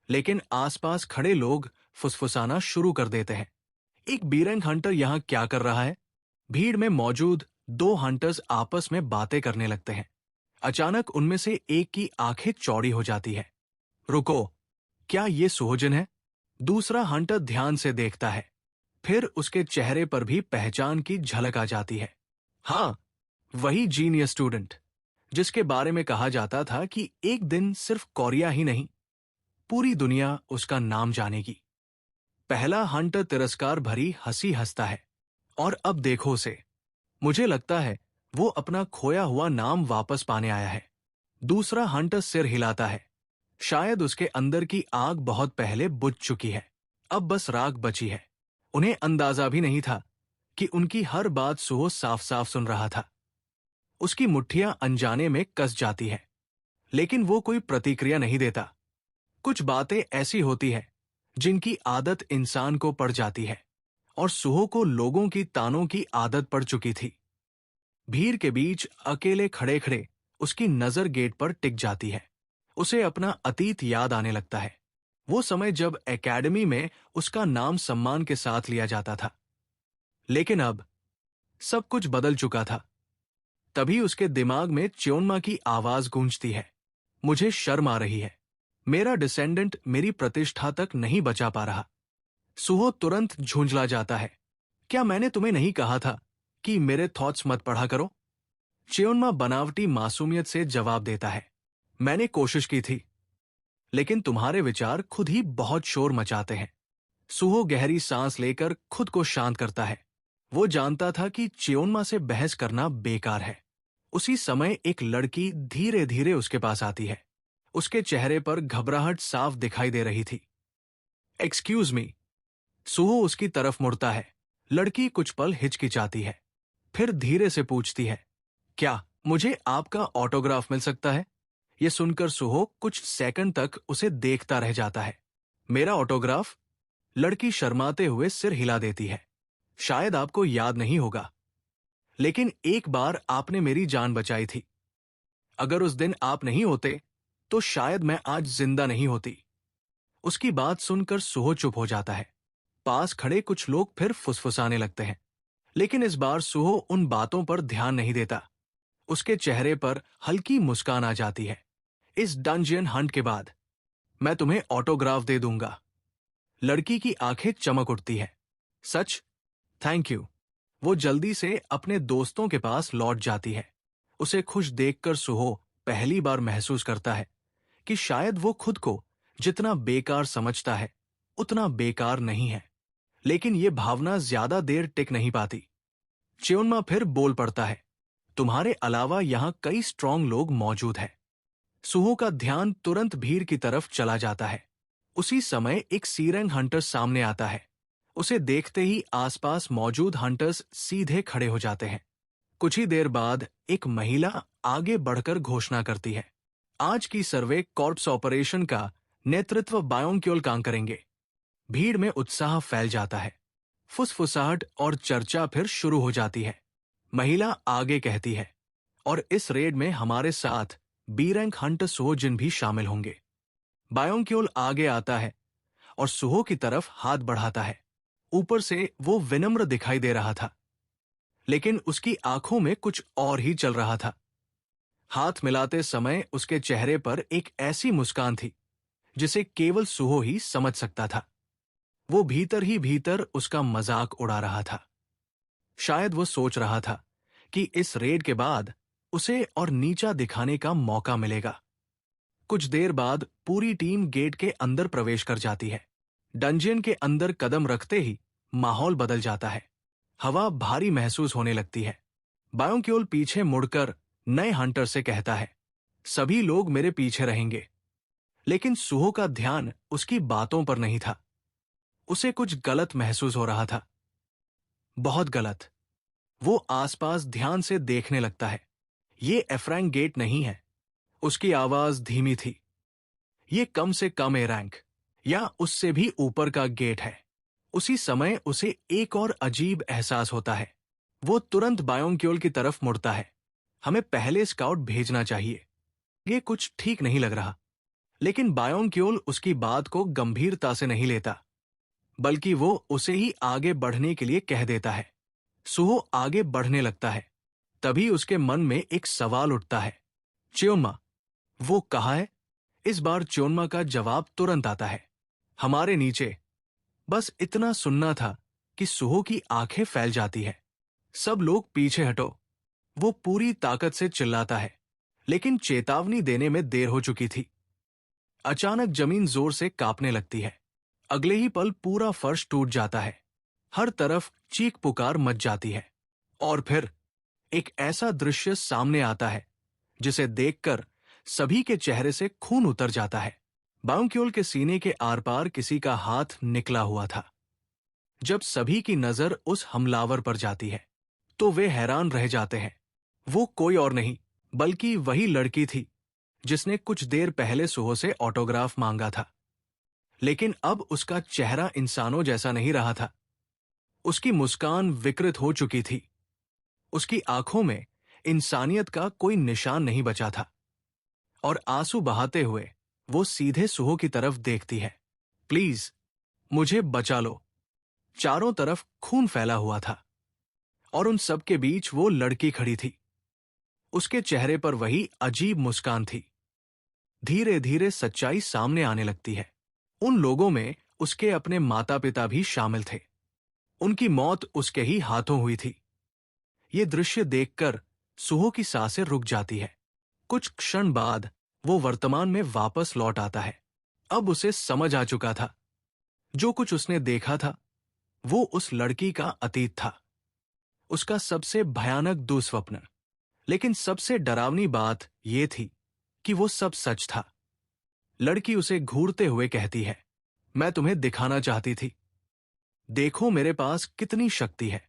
लेकिन आसपास खड़े लोग फुसफुसाना शुरू कर देते हैं। एक बी रैंक हंटर यहां क्या कर रहा है? भीड़ में मौजूद दो हंटर्स आपस में बातें करने लगते हैं। अचानक उनमें से एक की आंखें चौड़ी हो जाती है। रुको, क्या ये सुहोजन है? दूसरा हंटर ध्यान से देखता है, फिर उसके चेहरे पर भी पहचान की झलक आ जाती है। हाँ, वही जीनियस स्टूडेंट जिसके बारे में कहा जाता था कि एक दिन सिर्फ कोरिया ही नहीं, पूरी दुनिया उसका नाम जानेगी। पहला हंटर तिरस्कार भरी हंसी हंसता है, और अब देखो उसे, मुझे लगता है वो अपना खोया हुआ नाम वापस पाने आया है। दूसरा हंटर सिर हिलाता है, शायद उसके अंदर की आग बहुत पहले बुझ चुकी है, अब बस राख बची है। उन्हें अंदाजा भी नहीं था कि उनकी हर बात सुहो साफ साफ सुन रहा था। उसकी मुट्ठियां अनजाने में कस जाती है, लेकिन वो कोई प्रतिक्रिया नहीं देता। कुछ बातें ऐसी होती है जिनकी आदत इंसान को पड़ जाती है, और सुहो को लोगों की तानों की आदत पड़ चुकी थी। भीड़ के बीच अकेले खड़े खड़े उसकी नजर गेट पर टिक जाती है। उसे अपना अतीत याद आने लगता है, वो समय जब एकेडमी में उसका नाम सम्मान के साथ लिया जाता था। लेकिन अब सब कुछ बदल चुका था। तभी उसके दिमाग में च्योन्मा की आवाज गूंजती है, मुझे शर्म आ रही है, मेरा डिसेंडेंट मेरी प्रतिष्ठा तक नहीं बचा पा रहा। सुहो तुरंत झुंझला जाता है, क्या मैंने तुम्हें नहीं कहा था कि मेरे थॉट्स मत पढ़ा करो? च्योन्मा बनावटी मासूमियत से जवाब देता है, मैंने कोशिश की थी, लेकिन तुम्हारे विचार खुद ही बहुत शोर मचाते हैं। सुहो गहरी सांस लेकर खुद को शांत करता है। वो जानता था कि च्योन्मा से बहस करना बेकार है। उसी समय एक लड़की धीरे धीरे उसके पास आती है। उसके चेहरे पर घबराहट साफ दिखाई दे रही थी। Excuse me. सुहो उसकी तरफ मुड़ता है। लड़की कुछ पल हिचकिचाती है, फिर धीरे से पूछती है, क्या मुझे आपका ऑटोग्राफ मिल सकता है? यह सुनकर सुहो कुछ सेकंड तक उसे देखता रह जाता है। मेरा ऑटोग्राफ? लड़की शर्माते हुए सिर हिला देती है। शायद आपको याद नहीं होगा, लेकिन एक बार आपने मेरी जान बचाई थी। अगर उस दिन आप नहीं होते तो शायद मैं आज जिंदा नहीं होती। उसकी बात सुनकर सुहो चुप हो जाता है। पास खड़े कुछ लोग फिर फुसफुसाने लगते हैं, लेकिन इस बार सुहो उन बातों पर ध्यान नहीं देता। उसके चेहरे पर हल्की मुस्कान आ जाती है। इस डंजियन हंट के बाद मैं तुम्हें ऑटोग्राफ दे दूंगा। लड़की की आंखें चमक उठती है। सच? Thank you. वो जल्दी से अपने दोस्तों के पास लौट जाती है। उसे खुश देखकर सुहो पहली बार महसूस करता है कि शायद वो खुद को जितना बेकार समझता है उतना बेकार नहीं है। लेकिन ये भावना ज्यादा देर टिक नहीं पाती। च्योन्मा फिर बोल पड़ता है, तुम्हारे अलावा यहां कई स्ट्रांग लोग मौजूद हैं। सुहो का ध्यान तुरंत भीड़ की तरफ चला जाता है। उसी समय एक सीरंग हंटर सामने आता है। उसे देखते ही आसपास मौजूद हंटर्स सीधे खड़े हो जाते हैं। कुछ ही देर बाद एक महिला आगे बढ़कर घोषणा करती है, आज की सर्वे कॉर्प्स ऑपरेशन का नेतृत्व बायोंक्योल कांग करेंगे। भीड़ में उत्साह फैल जाता है। फुसफुसाहट और चर्चा फिर शुरू हो जाती है। महिला आगे कहती है, और इस रेड में हमारे साथ बी रैंक हंटर सोजिन भी शामिल होंगे। बायोंक्योल आगे आता है और सुहो की तरफ हाथ बढ़ाता है। ऊपर से वो विनम्र दिखाई दे रहा था, लेकिन उसकी आंखों में कुछ और ही चल रहा था। हाथ मिलाते समय उसके चेहरे पर एक ऐसी मुस्कान थी जिसे केवल सुहो ही समझ सकता था। वो भीतर ही भीतर उसका मजाक उड़ा रहा था। शायद वो सोच रहा था कि इस रेड के बाद उसे और नीचा दिखाने का मौका मिलेगा। कुछ देर बाद पूरी टीम गेट के अंदर प्रवेश कर जाती है। डंजियन के अंदर कदम रखते ही माहौल बदल जाता है। हवा भारी महसूस होने लगती है। बायोंक्योल पीछे मुड़कर नए हंटर से कहता है, सभी लोग मेरे पीछे रहेंगे। लेकिन सुहो का ध्यान उसकी बातों पर नहीं था। उसे कुछ गलत महसूस हो रहा था, बहुत गलत। वो आसपास ध्यान से देखने लगता है। ये एफ्रैंक गेट नहीं है। उसकी आवाज धीमी थी। ये कम से कम ए रैंक या उससे भी ऊपर का गेट है। उसी समय उसे एक और अजीब एहसास होता है। वो तुरंत बायोंक्योल की तरफ मुड़ता है। हमें पहले स्काउट भेजना चाहिए, ये कुछ ठीक नहीं लग रहा। लेकिन बायोंक्योल उसकी बात को गंभीरता से नहीं लेता, बल्कि वो उसे ही आगे बढ़ने के लिए कह देता है। सुहो आगे बढ़ने लगता है। तभी उसके मन में एक सवाल उठता है, च्योन्मा, वो कहाँ है? इस बार च्योन्मा का जवाब तुरंत आता है, हमारे नीचे। बस इतना सुनना था कि सुहो की आंखें फैल जाती है। सब लोग पीछे हटो, वो पूरी ताकत से चिल्लाता है, लेकिन चेतावनी देने में देर हो चुकी थी। अचानक जमीन जोर से कांपने लगती है। अगले ही पल पूरा फर्श टूट जाता है। हर तरफ चीख पुकार मच जाती है। और फिर एक ऐसा दृश्य सामने आता है जिसे देखकर सभी के चेहरे से खून उतर जाता है। बायोंक्योल के सीने के आर पार किसी का हाथ निकला हुआ था। जब सभी की नजर उस हमलावर पर जाती है तो वे हैरान रह जाते हैं। वो कोई और नहीं बल्कि वही लड़की थी जिसने कुछ देर पहले सुहो से ऑटोग्राफ मांगा था। लेकिन अब उसका चेहरा इंसानों जैसा नहीं रहा था। उसकी मुस्कान विकृत हो चुकी थी। उसकी आंखों में इंसानियत का कोई निशान नहीं बचा था और आंसू बहाते हुए वो सीधे सुहो की तरफ देखती है। प्लीज मुझे बचा लो। चारों तरफ खून फैला हुआ था और उन सब के बीच वो लड़की खड़ी थी। उसके चेहरे पर वही अजीब मुस्कान थी। धीरे धीरे सच्चाई सामने आने लगती है। उन लोगों में उसके अपने माता पिता भी शामिल थे। उनकी मौत उसके ही हाथों हुई थी। ये दृश्य देखकर सुहो की सांसें रुक जाती है। कुछ क्षण बाद वो वर्तमान में वापस लौट आता है। अब उसे समझ आ चुका था। जो कुछ उसने देखा था वो उस लड़की का अतीत था, उसका सबसे भयानक दुस्वप्न। लेकिन सबसे डरावनी बात यह थी कि वो सब सच था। लड़की उसे घूरते हुए कहती है, मैं तुम्हें दिखाना चाहती थी। देखो मेरे पास कितनी शक्ति है।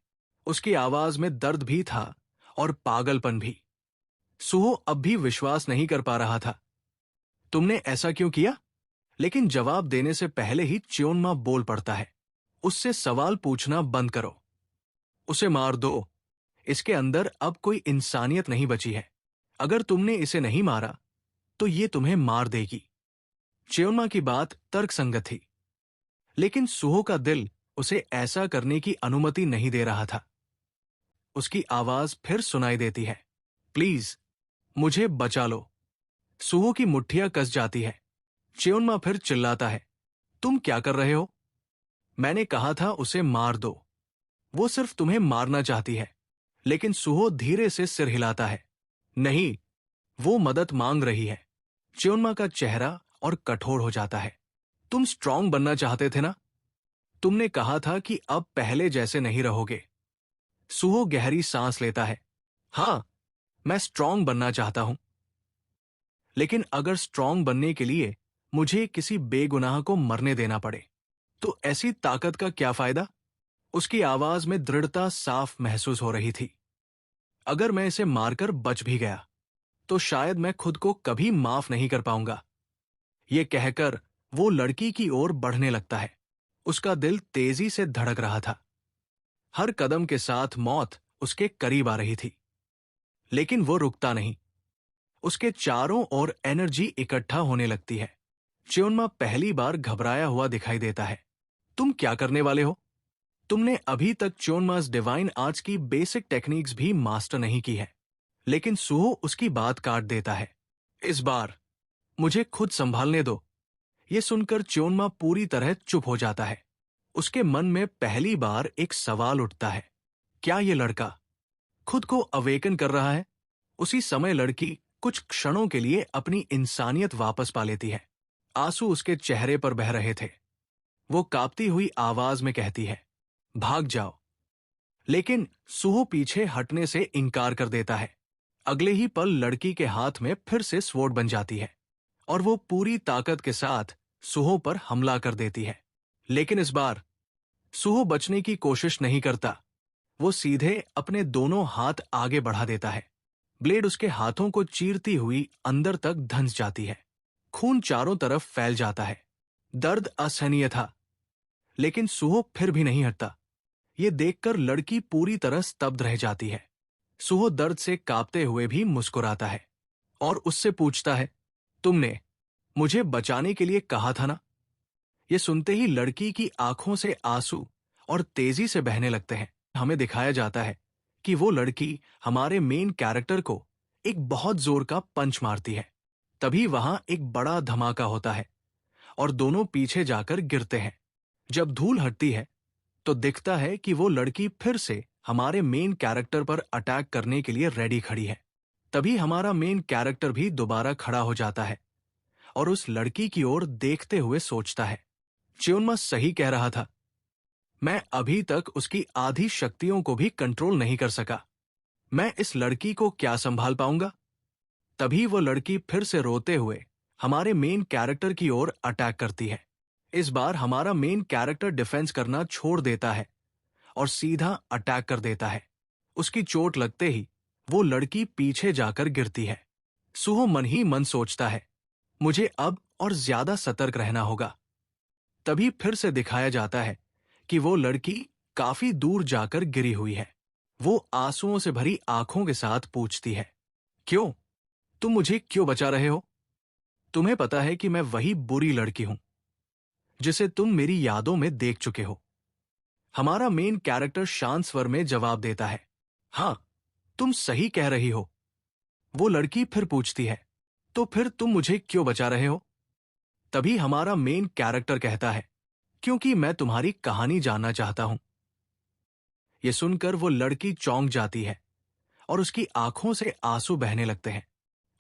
उसकी आवाज में दर्द भी था और पागलपन भी। सुहो अब भी विश्वास नहीं कर पा रहा था। तुमने ऐसा क्यों किया? लेकिन जवाब देने से पहले ही च्योन्मा बोल पड़ता है, उससे सवाल पूछना बंद करो। उसे मार दो। इसके अंदर अब कोई इंसानियत नहीं बची है। अगर तुमने इसे नहीं मारा तो ये तुम्हें मार देगी। च्योन्मा की बात तर्कसंगत थी, लेकिन सुहो का दिल उसे ऐसा करने की अनुमति नहीं दे रहा था। उसकी आवाज फिर सुनाई देती है, प्लीज मुझे बचा लो। सुहो की मुट्ठियां कस जाती है। च्योन्मा फिर चिल्लाता है, तुम क्या कर रहे हो? मैंने कहा था उसे मार दो। वो सिर्फ तुम्हें मारना चाहती है। लेकिन सुहो धीरे से सिर हिलाता है, नहीं, वो मदद मांग रही है। च्योन्मा का चेहरा और कठोर हो जाता है। तुम स्ट्रांग बनना चाहते थे ना? तुमने कहा था कि अब पहले जैसे नहीं रहोगे। सुहो गहरी सांस लेता है। हाँ, मैं स्ट्रांग बनना चाहता हूं, लेकिन अगर स्ट्रांग बनने के लिए मुझे किसी बेगुनाह को मरने देना पड़े तो ऐसी ताकत का क्या फायदा? उसकी आवाज में दृढ़ता साफ महसूस हो रही थी। अगर मैं इसे मारकर बच भी गया तो शायद मैं खुद को कभी माफ नहीं कर पाऊंगा। ये कहकर वो लड़की की ओर बढ़ने लगता है। उसका दिल तेजी से धड़क रहा था। हर कदम के साथ मौत उसके करीब आ रही थी, लेकिन वो रुकता नहीं। उसके चारों ओर एनर्जी इकट्ठा होने लगती है। च्योन्मा पहली बार घबराया हुआ दिखाई देता है। तुम क्या करने वाले हो? तुमने अभी तक च्योन्मास डिवाइन आर्ट्स की बेसिक टेक्निक्स भी मास्टर नहीं की है। लेकिन सुहो उसकी बात काट देता है, इस बार मुझे खुद संभालने दो। ये सुनकर च्योन्मा पूरी तरह चुप हो जाता है। उसके मन में पहली बार एक सवाल उठता है, क्या ये लड़का खुद को अवेकन कर रहा है? उसी समय लड़की कुछ क्षणों के लिए अपनी इंसानियत वापस पा लेती है। आंसू उसके चेहरे पर बह रहे थे। वो कांपती हुई आवाज में कहती है, भाग जाओ। लेकिन सुहो पीछे हटने से इनकार कर देता है। अगले ही पल लड़की के हाथ में फिर से स्वॉर्ड बन जाती है और वो पूरी ताकत के साथ सुहो पर हमला कर देती है। लेकिन इस बार सुहो बचने की कोशिश नहीं करता। वो सीधे अपने दोनों हाथ आगे बढ़ा देता है। ब्लेड उसके हाथों को चीरती हुई अंदर तक धंस जाती है। खून चारों तरफ फैल जाता है। दर्द असहनीय था, लेकिन सुहो फिर भी नहीं हटता। ये देखकर लड़की पूरी तरह स्तब्ध रह जाती है। सुहो दर्द से कांपते हुए भी मुस्कुराता है और उससे पूछता है, तुमने मुझे बचाने के लिए कहा था ना? ये सुनते ही लड़की की आंखों से आंसू और तेजी से बहने लगते हैं। हमें दिखाया जाता है कि वो लड़की हमारे मेन कैरेक्टर को एक बहुत जोर का पंच मारती है। तभी वहां एक बड़ा धमाका होता है और दोनों पीछे जाकर गिरते हैं। जब धूल हटती है तो दिखता है कि वो लड़की फिर से हमारे मेन कैरेक्टर पर अटैक करने के लिए रेडी खड़ी है। तभी हमारा मेन कैरेक्टर भी दोबारा खड़ा हो जाता है और उस लड़की की ओर देखते हुए सोचता है, च्योन्मा सही कह रहा था। मैं अभी तक उसकी आधी शक्तियों को भी कंट्रोल नहीं कर सका। मैं इस लड़की को क्या संभाल पाऊंगा? तभी वो लड़की फिर से रोते हुए हमारे मेन कैरेक्टर की ओर अटैक करती है। इस बार हमारा मेन कैरेक्टर डिफेंस करना छोड़ देता है और सीधा अटैक कर देता है। उसकी चोट लगते ही वो लड़की पीछे जाकर गिरती है। सुहो मन ही मन सोचता है, मुझे अब और ज्यादा सतर्क रहना होगा। तभी फिर से दिखाया जाता है कि वो लड़की काफी दूर जाकर गिरी हुई है। वो आंसुओं से भरी आंखों के साथ पूछती है, क्यों? तुम मुझे क्यों बचा रहे हो? तुम्हें पता है कि मैं वही बुरी लड़की हूं जिसे तुम मेरी यादों में देख चुके हो। हमारा मेन कैरेक्टर शांत स्वर में जवाब देता है, हां, तुम सही कह रही हो। वो लड़की फिर पूछती है, तो फिर तुम मुझे क्यों बचा रहे हो? तभी हमारा मेन कैरेक्टर कहता है, क्योंकि मैं तुम्हारी कहानी जानना चाहता हूं। यह सुनकर वो लड़की चौंक जाती है और उसकी आंखों से आंसू बहने लगते हैं।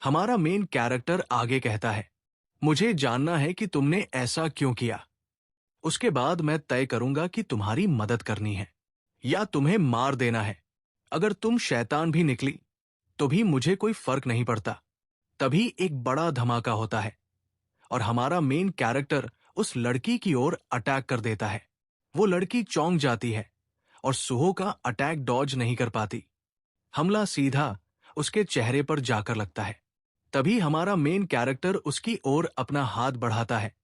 हमारा मेन कैरेक्टर आगे कहता है, मुझे जानना है कि तुमने ऐसा क्यों किया। उसके बाद मैं तय करूंगा कि तुम्हारी मदद करनी है या तुम्हें मार देना है। अगर तुम शैतान भी निकली तो भी मुझे कोई फर्क नहीं पड़ता। तभी एक बड़ा धमाका होता है और हमारा मेन कैरेक्टर उस लड़की की ओर अटैक कर देता है। वो लड़की चौंक जाती है और सुहो का अटैक डॉज नहीं कर पाती। हमला सीधा उसके चेहरे पर जाकर लगता है। तभी हमारा मेन कैरेक्टर उसकी ओर अपना हाथ बढ़ाता है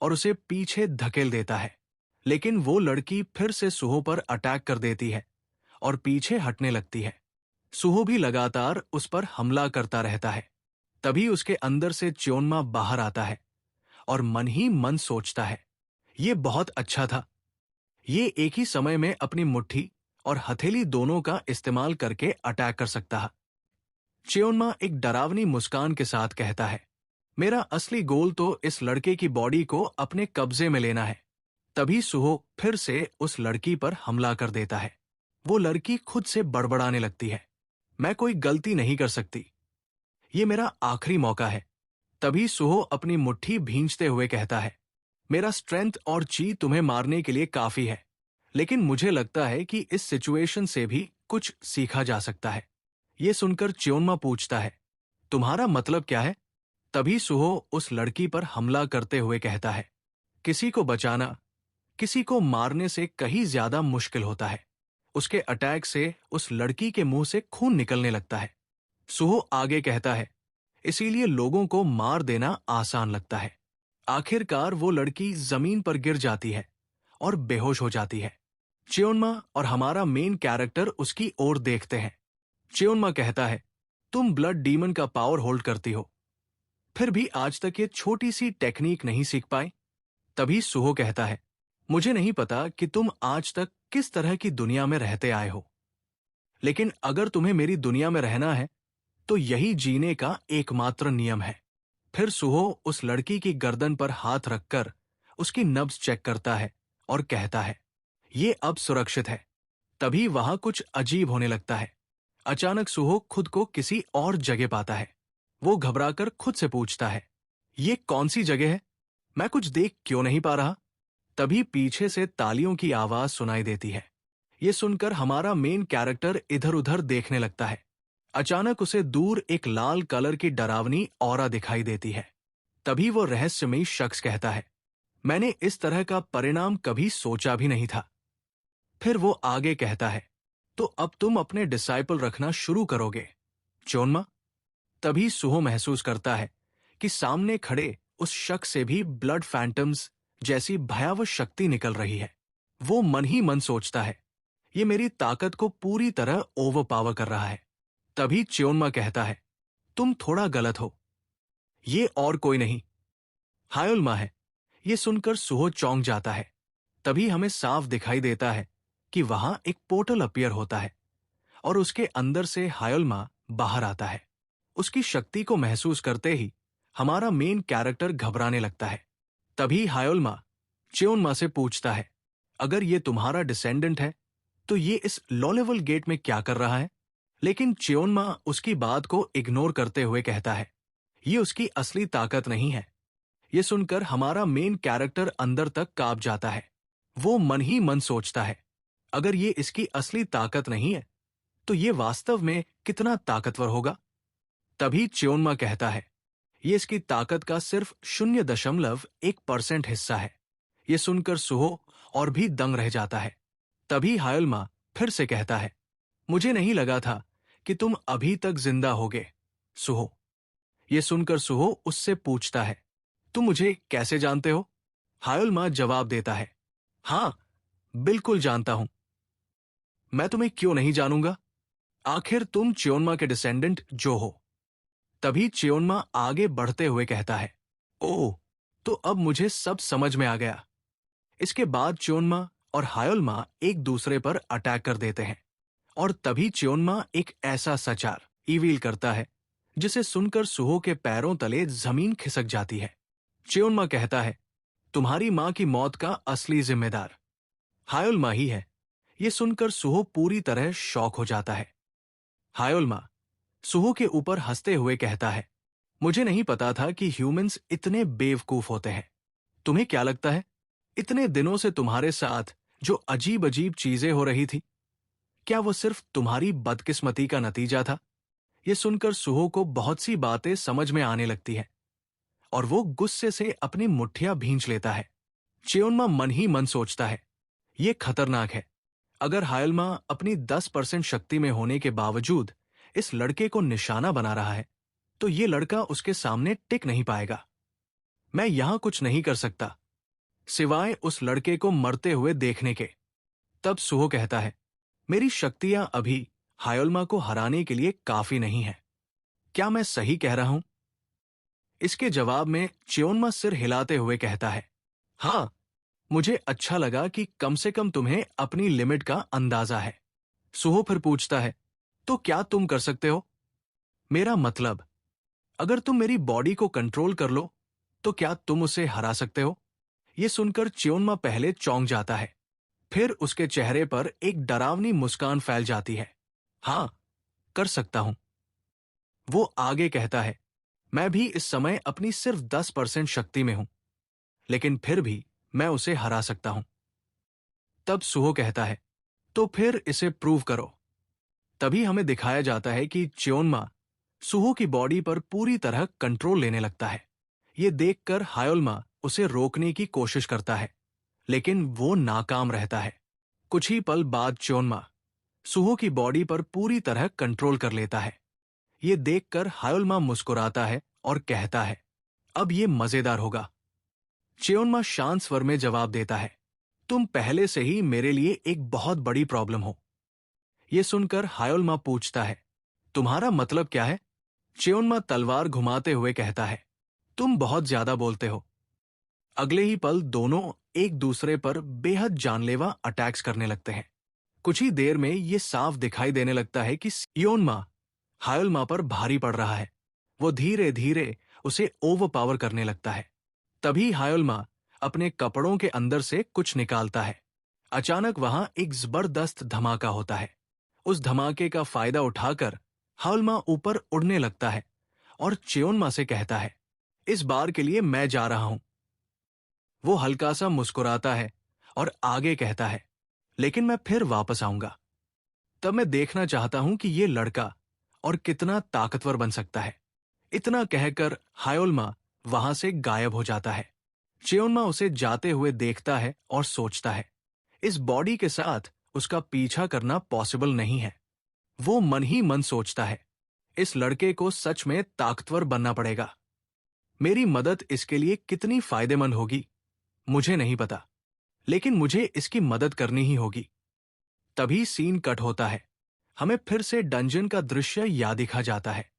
और उसे पीछे धकेल देता है। लेकिन वो लड़की फिर से सुहो पर अटैक कर देती है और पीछे हटने लगती है। सुहो भी लगातार उस पर हमला करता रहता है। तभी उसके अंदर से च्योन्मा बाहर आता है और मन ही मन सोचता है, ये बहुत अच्छा था। ये एक ही समय में अपनी मुट्ठी और हथेली दोनों का इस्तेमाल करके अटैक कर सकता है। च्योन्मा एक डरावनी मुस्कान के साथ कहता है, मेरा असली गोल तो इस लड़के की बॉडी को अपने कब्जे में लेना है। तभी सुहो फिर से उस लड़की पर हमला कर देता है। वो लड़की खुद से बड़बड़ाने लगती है, मैं कोई गलती नहीं कर सकती, ये मेरा आखिरी मौका है। तभी सुहो अपनी मुट्ठी भींचते हुए कहता है, मेरा स्ट्रेंथ और ची तुम्हें मारने के लिए काफी है, लेकिन मुझे लगता है कि इस सिचुएशन से भी कुछ सीखा जा सकता है। ये सुनकर च्योन्मा पूछता है, तुम्हारा मतलब क्या है? तभी सुहो उस लड़की पर हमला करते हुए कहता है, किसी को बचाना किसी को मारने से कहीं ज्यादा मुश्किल होता है। उसके अटैक से उस लड़की के मुंह से खून निकलने लगता है। सुहो आगे कहता है, इसीलिए लोगों को मार देना आसान लगता है। आखिरकार वो लड़की जमीन पर गिर जाती है और बेहोश हो जाती है। च्योन्मा और हमारा मेन कैरेक्टर उसकी ओर देखते हैं। च्योन्मा कहता है, तुम ब्लड डीमन का पावर होल्ड करती हो, फिर भी आज तक ये छोटी सी टेक्निक नहीं सीख पाए। तभी सुहो कहता है, मुझे नहीं पता कि तुम आज तक किस तरह की दुनिया में रहते आए हो, लेकिन अगर तुम्हें मेरी दुनिया में रहना है तो यही जीने का एकमात्र नियम है। फिर सुहो उस लड़की की गर्दन पर हाथ रखकर उसकी नब्ज चेक करता है और कहता है, ये अब सुरक्षित है। तभी वहां कुछ अजीब होने लगता है। अचानक सुहो खुद को किसी और जगह पाता है। वो घबराकर खुद से पूछता है, ये कौन सी जगह है? मैं कुछ देख क्यों नहीं पा रहा? तभी पीछे से तालियों की आवाज सुनाई देती है। ये सुनकर हमारा मेन कैरेक्टर इधर उधर देखने लगता है। अचानक उसे दूर एक लाल कलर की डरावनी ऑरा दिखाई देती है। तभी वो रहस्यमयी शख्स कहता है, मैंने इस तरह का परिणाम कभी सोचा भी नहीं था। फिर वो आगे कहता है, तो अब तुम अपने डिसाइपल रखना शुरू करोगे, च्योन्मा? तभी सुहो महसूस करता है कि सामने खड़े उस शख्स से भी ब्लड फैंटम्स जैसी भयावह शक्ति निकल रही है। वो मन ही मन सोचता है, ये मेरी ताकत को पूरी तरह ओवरपावर कर रहा है। तभी च्योन्मा कहता है, तुम थोड़ा गलत हो, ये और कोई नहीं, हायोल्मा है। ये सुनकर सुहो चौंक जाता है। तभी हमें साफ दिखाई देता है कि वहां एक पोर्टल अपीयर होता है और उसके अंदर से हायोल्मा बाहर आता है। उसकी शक्ति को महसूस करते ही हमारा मेन कैरेक्टर घबराने लगता है। तभी हायोल्मा च्योन्मा से पूछता है, अगर ये तुम्हारा डिसेंडेंट है तो ये इस लो लेवल गेट में क्या कर रहा है? लेकिन च्योन्मा उसकी बात को इग्नोर करते हुए कहता है, ये उसकी असली ताकत नहीं है। ये सुनकर हमारा मेन कैरेक्टर अंदर तक कांप जाता है। वो मन ही मन सोचता है, अगर ये इसकी असली ताकत नहीं है तो ये वास्तव में कितना ताकतवर होगा? तभी च्योन्मा कहता है, ये इसकी ताकत का सिर्फ 0.1% हिस्सा है। ये सुनकर सुहो और भी दंग रह जाता है। तभी हायलमा फिर से कहता है, मुझे नहीं लगा था कि तुम अभी तक जिंदा होगे, सुहो। ये सुनकर सुहो उससे पूछता है, तुम मुझे कैसे जानते हो? हायलमा जवाब देता है, हाँ, बिल्कुल जानता हूं। मैं तुम्हें क्यों नहीं जानूंगा? आखिर तुम च्योनमा के डिसेंडेंट जो हो। तभी च्योनमा आगे बढ़ते हुए कहता है, ओह, तो अब मुझे सब समझ में आ गया। इसके बाद च्योनमा और हायोलमा एक दूसरे पर अटैक कर देते हैं और तभी च्योनमा एक ऐसा सचार ईवील करता है जिसे सुनकर सुहो के पैरों तले जमीन खिसक जाती है। च्योनमा कहता है, तुम्हारी मां की मौत का असली जिम्मेदार हायोलमा ही है। यह सुनकर सुहो पूरी तरह शॉक हो जाता है। हायोलमा सुहो के ऊपर हंसते हुए कहता है, मुझे नहीं पता था कि ह्यूमंस इतने बेवकूफ होते हैं। तुम्हें क्या लगता है, इतने दिनों से तुम्हारे साथ जो अजीब अजीब चीजें हो रही थी, क्या वो सिर्फ तुम्हारी बदकिस्मती का नतीजा था? ये सुनकर सुहो को बहुत सी बातें समझ में आने लगती है और वो गुस्से से अपनी मुट्ठियां भींच लेता है। च्योनमा मन ही मन सोचता है, ये खतरनाक है। अगर हायलमा अपनी 10% शक्ति में होने के बावजूद इस लड़के को निशाना बना रहा है, तो ये लड़का उसके सामने टिक नहीं पाएगा। मैं यहां कुछ नहीं कर सकता, सिवाय उस लड़के को मरते हुए देखने के। तब सुहो कहता है, मेरी शक्तियां अभी हायोलमा को हराने के लिए काफी नहीं है। क्या मैं सही कह रहा हूं? इसके जवाब में च्योनमा सिर हिलाते हुए कहता है, हां, मुझे अच्छा लगा कि कम से कम तुम्हें अपनी लिमिट का अंदाजा है। सुहो फिर पूछता है, तो क्या तुम कर सकते हो? मेरा मतलब, अगर तुम मेरी बॉडी को कंट्रोल कर लो, तो क्या तुम उसे हरा सकते हो? यह सुनकर च्योनमा पहले चौंक जाता है, फिर उसके चेहरे पर एक डरावनी मुस्कान फैल जाती है। हां, कर सकता हूं। वो आगे कहता है, मैं भी इस समय अपनी सिर्फ 10% शक्ति में हूं, लेकिन फिर भी मैं उसे हरा सकता हूं। तब सुहो कहता है, तो फिर इसे प्रूव करो। तभी हमें दिखाया जाता है कि च्योनमा सुहो की बॉडी पर पूरी तरह कंट्रोल लेने लगता है। ये देखकर हायोलमा उसे रोकने की कोशिश करता है, लेकिन वो नाकाम रहता है। कुछ ही पल बाद च्योनमा सुहो की बॉडी पर पूरी तरह कंट्रोल कर लेता है। ये देखकर हायोलमा मुस्कुराता है और कहता है, अब ये मजेदार होगा। च्योनमा शांत स्वर में जवाब देता है, तुम पहले से ही मेरे लिए एक बहुत बड़ी प्रॉब्लम हो। ये सुनकर हायोलमा पूछता है, तुम्हारा मतलब क्या है? च्योनमा तलवार घुमाते हुए कहता है, तुम बहुत ज्यादा बोलते हो। अगले ही पल दोनों एक दूसरे पर बेहद जानलेवा अटैक्स करने लगते हैं। कुछ ही देर में ये साफ दिखाई देने लगता है कि च्योनमा हायोलमा पर भारी पड़ रहा है। वो धीरे धीरे उसे ओवरपावर करने लगता है। तभी हायोलमा अपने कपड़ों के अंदर से कुछ निकालता है। अचानक वहां एक जबरदस्त धमाका होता है। उस धमाके का फायदा उठाकर हायोलमा ऊपर उड़ने लगता है और च्योनमा से कहता है, इस बार के लिए मैं जा रहा हूं। वो हल्का सा मुस्कुराता है और आगे कहता है, लेकिन मैं फिर वापस आऊंगा। तब मैं देखना चाहता हूं कि ये लड़का और कितना ताकतवर बन सकता है। इतना कहकर हायोलमा वहां से गायब हो जाता है। च्योनमा उसे जाते हुए देखता है और सोचता है, इस बॉडी के साथ उसका पीछा करना पॉसिबल नहीं है। वो मन ही मन सोचता है, इस लड़के को सच में ताकतवर बनना पड़ेगा। मेरी मदद इसके लिए कितनी फायदेमंद होगी मुझे नहीं पता, लेकिन मुझे इसकी मदद करनी ही होगी। तभी सीन कट होता है। हमें फिर से डंजन का दृश्य याद दिखा जाता है।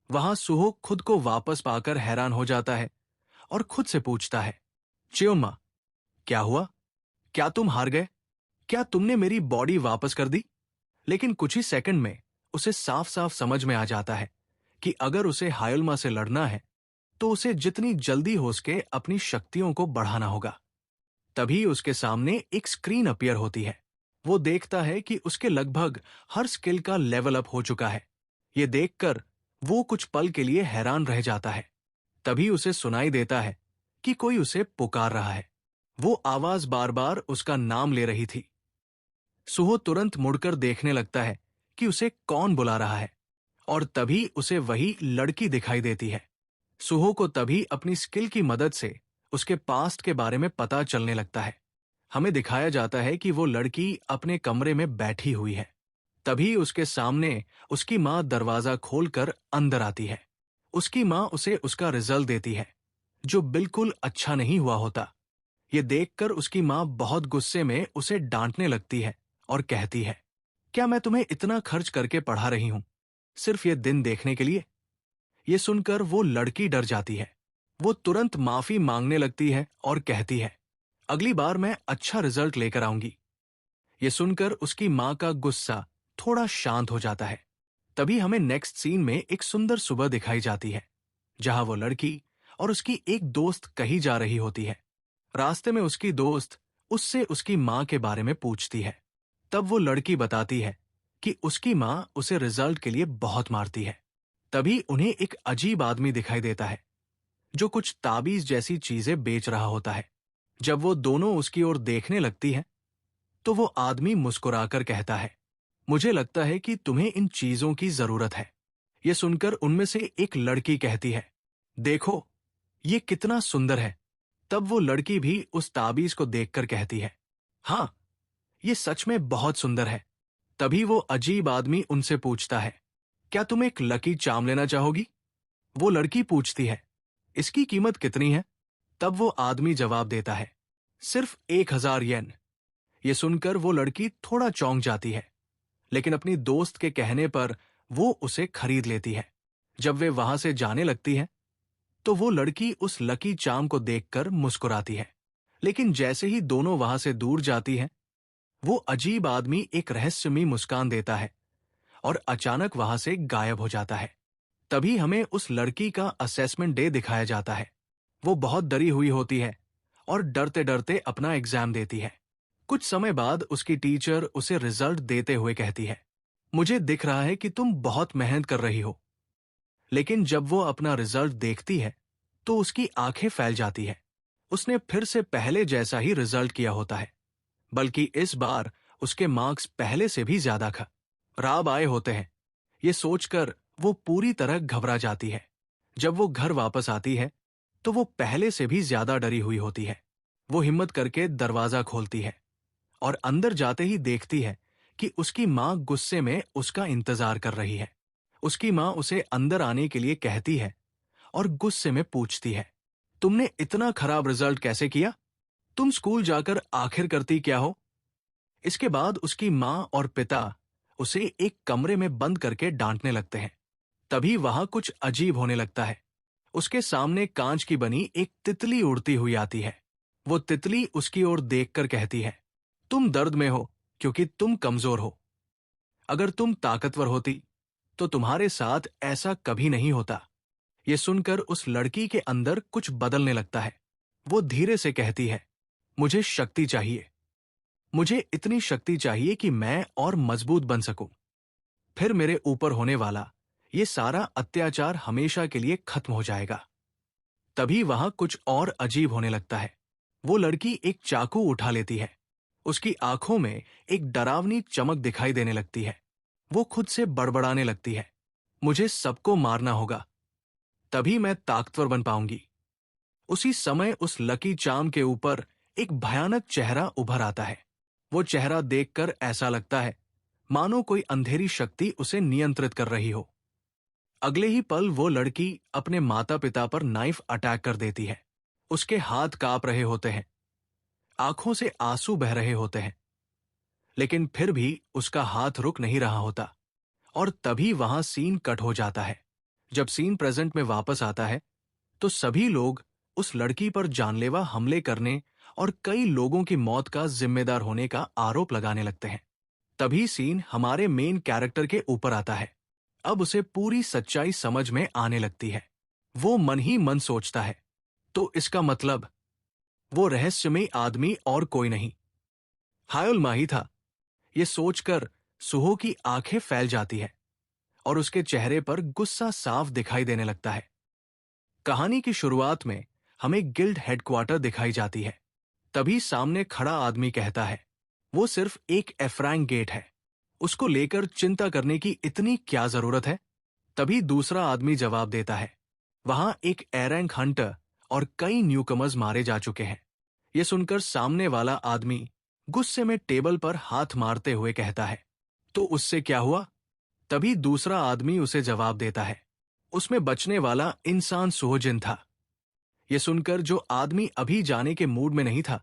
वहां सुहो खुद को वापस पाकर हैरान हो जाता है और खुद से पूछता है, च्योनमा, क्या हुआ? क्या तुम हार गए? क्या तुमने मेरी बॉडी वापस कर दी? लेकिन कुछ ही सेकंड में उसे साफ साफ समझ में आ जाता है कि अगर उसे हायोलमा से लड़ना है तो उसे जितनी जल्दी हो सके अपनी शक्तियों को बढ़ाना होगा। तभी उसके सामने एक स्क्रीन अपीयर होती है। वो देखता है कि उसके लगभग हर स्किल का लेवल अप हो चुका है। ये देखकर वो कुछ पल के लिए हैरान रह जाता है। तभी उसे सुनाई देता है कि कोई उसे पुकार रहा है। वो आवाज बार बार उसका नाम ले रही थी। सुहो तुरंत मुड़कर देखने लगता है कि उसे कौन बुला रहा है और तभी उसे वही लड़की दिखाई देती है। सुहो को तभी अपनी स्किल की मदद से उसके पास्ट के बारे में पता चलने लगता है। हमें दिखाया जाता है कि वो लड़की अपने कमरे में बैठी हुई है। तभी उसके सामने उसकी माँ दरवाजा खोलकर अंदर आती है। उसकी माँ उसे उसका रिजल्ट देती है, जो बिल्कुल अच्छा नहीं हुआ होता। ये देखकर उसकी माँ बहुत गुस्से में उसे डांटने लगती है और कहती है, क्या मैं तुम्हें इतना खर्च करके पढ़ा रही हूं, सिर्फ ये दिन देखने के लिए? ये सुनकर वो लड़की डर जाती है। वो तुरंत माफी मांगने लगती है और कहती है, अगली बार मैं अच्छा रिजल्ट लेकर आऊंगी। ये सुनकर उसकी माँ का गुस्सा थोड़ा शांत हो जाता है। तभी हमें नेक्स्ट सीन में एक सुंदर सुबह दिखाई जाती है, जहां वो लड़की और उसकी एक दोस्त कहीं जा रही होती है। रास्ते में उसकी दोस्त उससे उसकी माँ के बारे में पूछती है। तब वो लड़की बताती है कि उसकी माँ उसे रिजल्ट के लिए बहुत मारती है। तभी उन्हें एक अजीब आदमी दिखाई देता है, जो कुछ ताबीज जैसी चीजें बेच रहा होता है। जब वो दोनों उसकी ओर देखने लगती है, तो वो आदमी मुस्कुराकर कहता है, मुझे लगता है कि तुम्हें इन चीजों की जरूरत है। ये सुनकर उनमें से एक लड़की कहती है, देखो, ये कितना सुंदर है। तब वो लड़की भी उस ताबीज को देखकर कहती है, हाँ, ये सच में बहुत सुंदर है। तभी वो अजीब आदमी उनसे पूछता है, क्या तुम एक लकी चार्म लेना चाहोगी? वो लड़की पूछती है, इसकी कीमत कितनी है? तब वो आदमी जवाब देता है, सिर्फ 1000 येन। ये सुनकर वो लड़की थोड़ा चौंक जाती है, लेकिन अपनी दोस्त के कहने पर वो उसे खरीद लेती है। जब वे वहां से जाने लगती है, तो वो लड़की उस लकी चार्म को देखकर मुस्कुराती है। लेकिन जैसे ही दोनों वहां से दूर जाती हैं, वो अजीब आदमी एक रहस्यमयी मुस्कान देता है और अचानक वहां से गायब हो जाता है। तभी हमें उस लड़की का असेसमेंट डे दिखाया जाता है। वो बहुत डरी हुई होती है और डरते डरते अपना एग्जाम देती है। कुछ समय बाद उसकी टीचर उसे रिजल्ट देते हुए कहती है, मुझे दिख रहा है कि तुम बहुत मेहनत कर रही हो। लेकिन जब वो अपना रिजल्ट देखती है, तो उसकी आंखें फैल जाती है। उसने फिर से पहले जैसा ही रिजल्ट किया होता है, बल्कि इस बार उसके मार्क्स पहले से भी ज्यादा खराब आए होते हैं। ये सोचकर वो पूरी तरह घबरा जाती है। जब वो घर वापस आती है, तो वो पहले से भी ज्यादा डरी हुई होती है। वो हिम्मत करके दरवाजा खोलती है और अंदर जाते ही देखती है कि उसकी माँ गुस्से में उसका इंतजार कर रही है। उसकी माँ उसे अंदर आने के लिए कहती है और गुस्से में पूछती है, तुमने इतना खराब रिजल्ट कैसे किया? तुम स्कूल जाकर आखिर करती क्या हो? इसके बाद उसकी माँ और पिता उसे एक कमरे में बंद करके डांटने लगते हैं। तभी वहां कुछ अजीब होने लगता है। उसके सामने कांच की बनी एक तितली उड़ती हुई आती है। वो तितली उसकी ओर देखकर कहती है, तुम दर्द में हो क्योंकि तुम कमजोर हो। अगर तुम ताकतवर होती, तो तुम्हारे साथ ऐसा कभी नहीं होता। ये सुनकर उस लड़की के अंदर कुछ बदलने लगता है। वो धीरे से कहती है, मुझे शक्ति चाहिए। मुझे इतनी शक्ति चाहिए कि मैं और मजबूत बन सकूं। फिर मेरे ऊपर होने वाला ये सारा अत्याचार हमेशा के लिए खत्म हो जाएगा। तभी वहां कुछ और अजीब होने लगता है। वो लड़की एक चाकू उठा लेती है। उसकी आंखों में एक डरावनी चमक दिखाई देने लगती है। वो खुद से बड़बड़ाने लगती है, मुझे सबको मारना होगा, तभी मैं ताकतवर बन पाऊंगी। उसी समय उस लकी चार्म के ऊपर एक भयानक चेहरा उभर आता है। वो चेहरा देखकर ऐसा लगता है मानो कोई अंधेरी शक्ति उसे नियंत्रित कर रही हो। अगले ही पल वो लड़की अपने माता पिता पर नाइफ अटैक कर देती है। उसके हाथ कांप रहे होते हैं, आंखों से आंसू बह रहे होते हैं, लेकिन फिर भी उसका हाथ रुक नहीं रहा होता। और तभी वहां सीन कट हो जाता है। जब सीन प्रेजेंट में वापस आता है, तो सभी लोग उस लड़की पर जानलेवा हमले करने और कई लोगों की मौत का जिम्मेदार होने का आरोप लगाने लगते हैं। तभी सीन हमारे मेन कैरेक्टर के ऊपर आता है। अब उसे पूरी सच्चाई समझ में आने लगती है। वो मन ही मन सोचता है, तो इसका मतलब वो रहस्यमयी आदमी और कोई नहीं, हायुल माही था। ये सोचकर सुहो की आंखें फैल जाती है और उसके चेहरे पर गुस्सा साफ दिखाई देने लगता है। कहानी की शुरुआत में हमें गिल्ड हेडक्वार्टर दिखाई जाती है। तभी सामने खड़ा आदमी कहता है, वो सिर्फ एक एफ्रैंक गेट है, उसको लेकर चिंता करने की इतनी क्या जरूरत है? तभी दूसरा आदमी जवाब देता है, वहां एक एरैंक हंटर और कई न्यूकमर्स मारे जा चुके हैं। ये सुनकर सामने वाला आदमी गुस्से में टेबल पर हाथ मारते हुए कहता है, तो उससे क्या हुआ? तभी दूसरा आदमी उसे जवाब देता है, उसमें बचने वाला इंसान सुहोजिन था। ये सुनकर जो आदमी अभी जाने के मूड में नहीं था,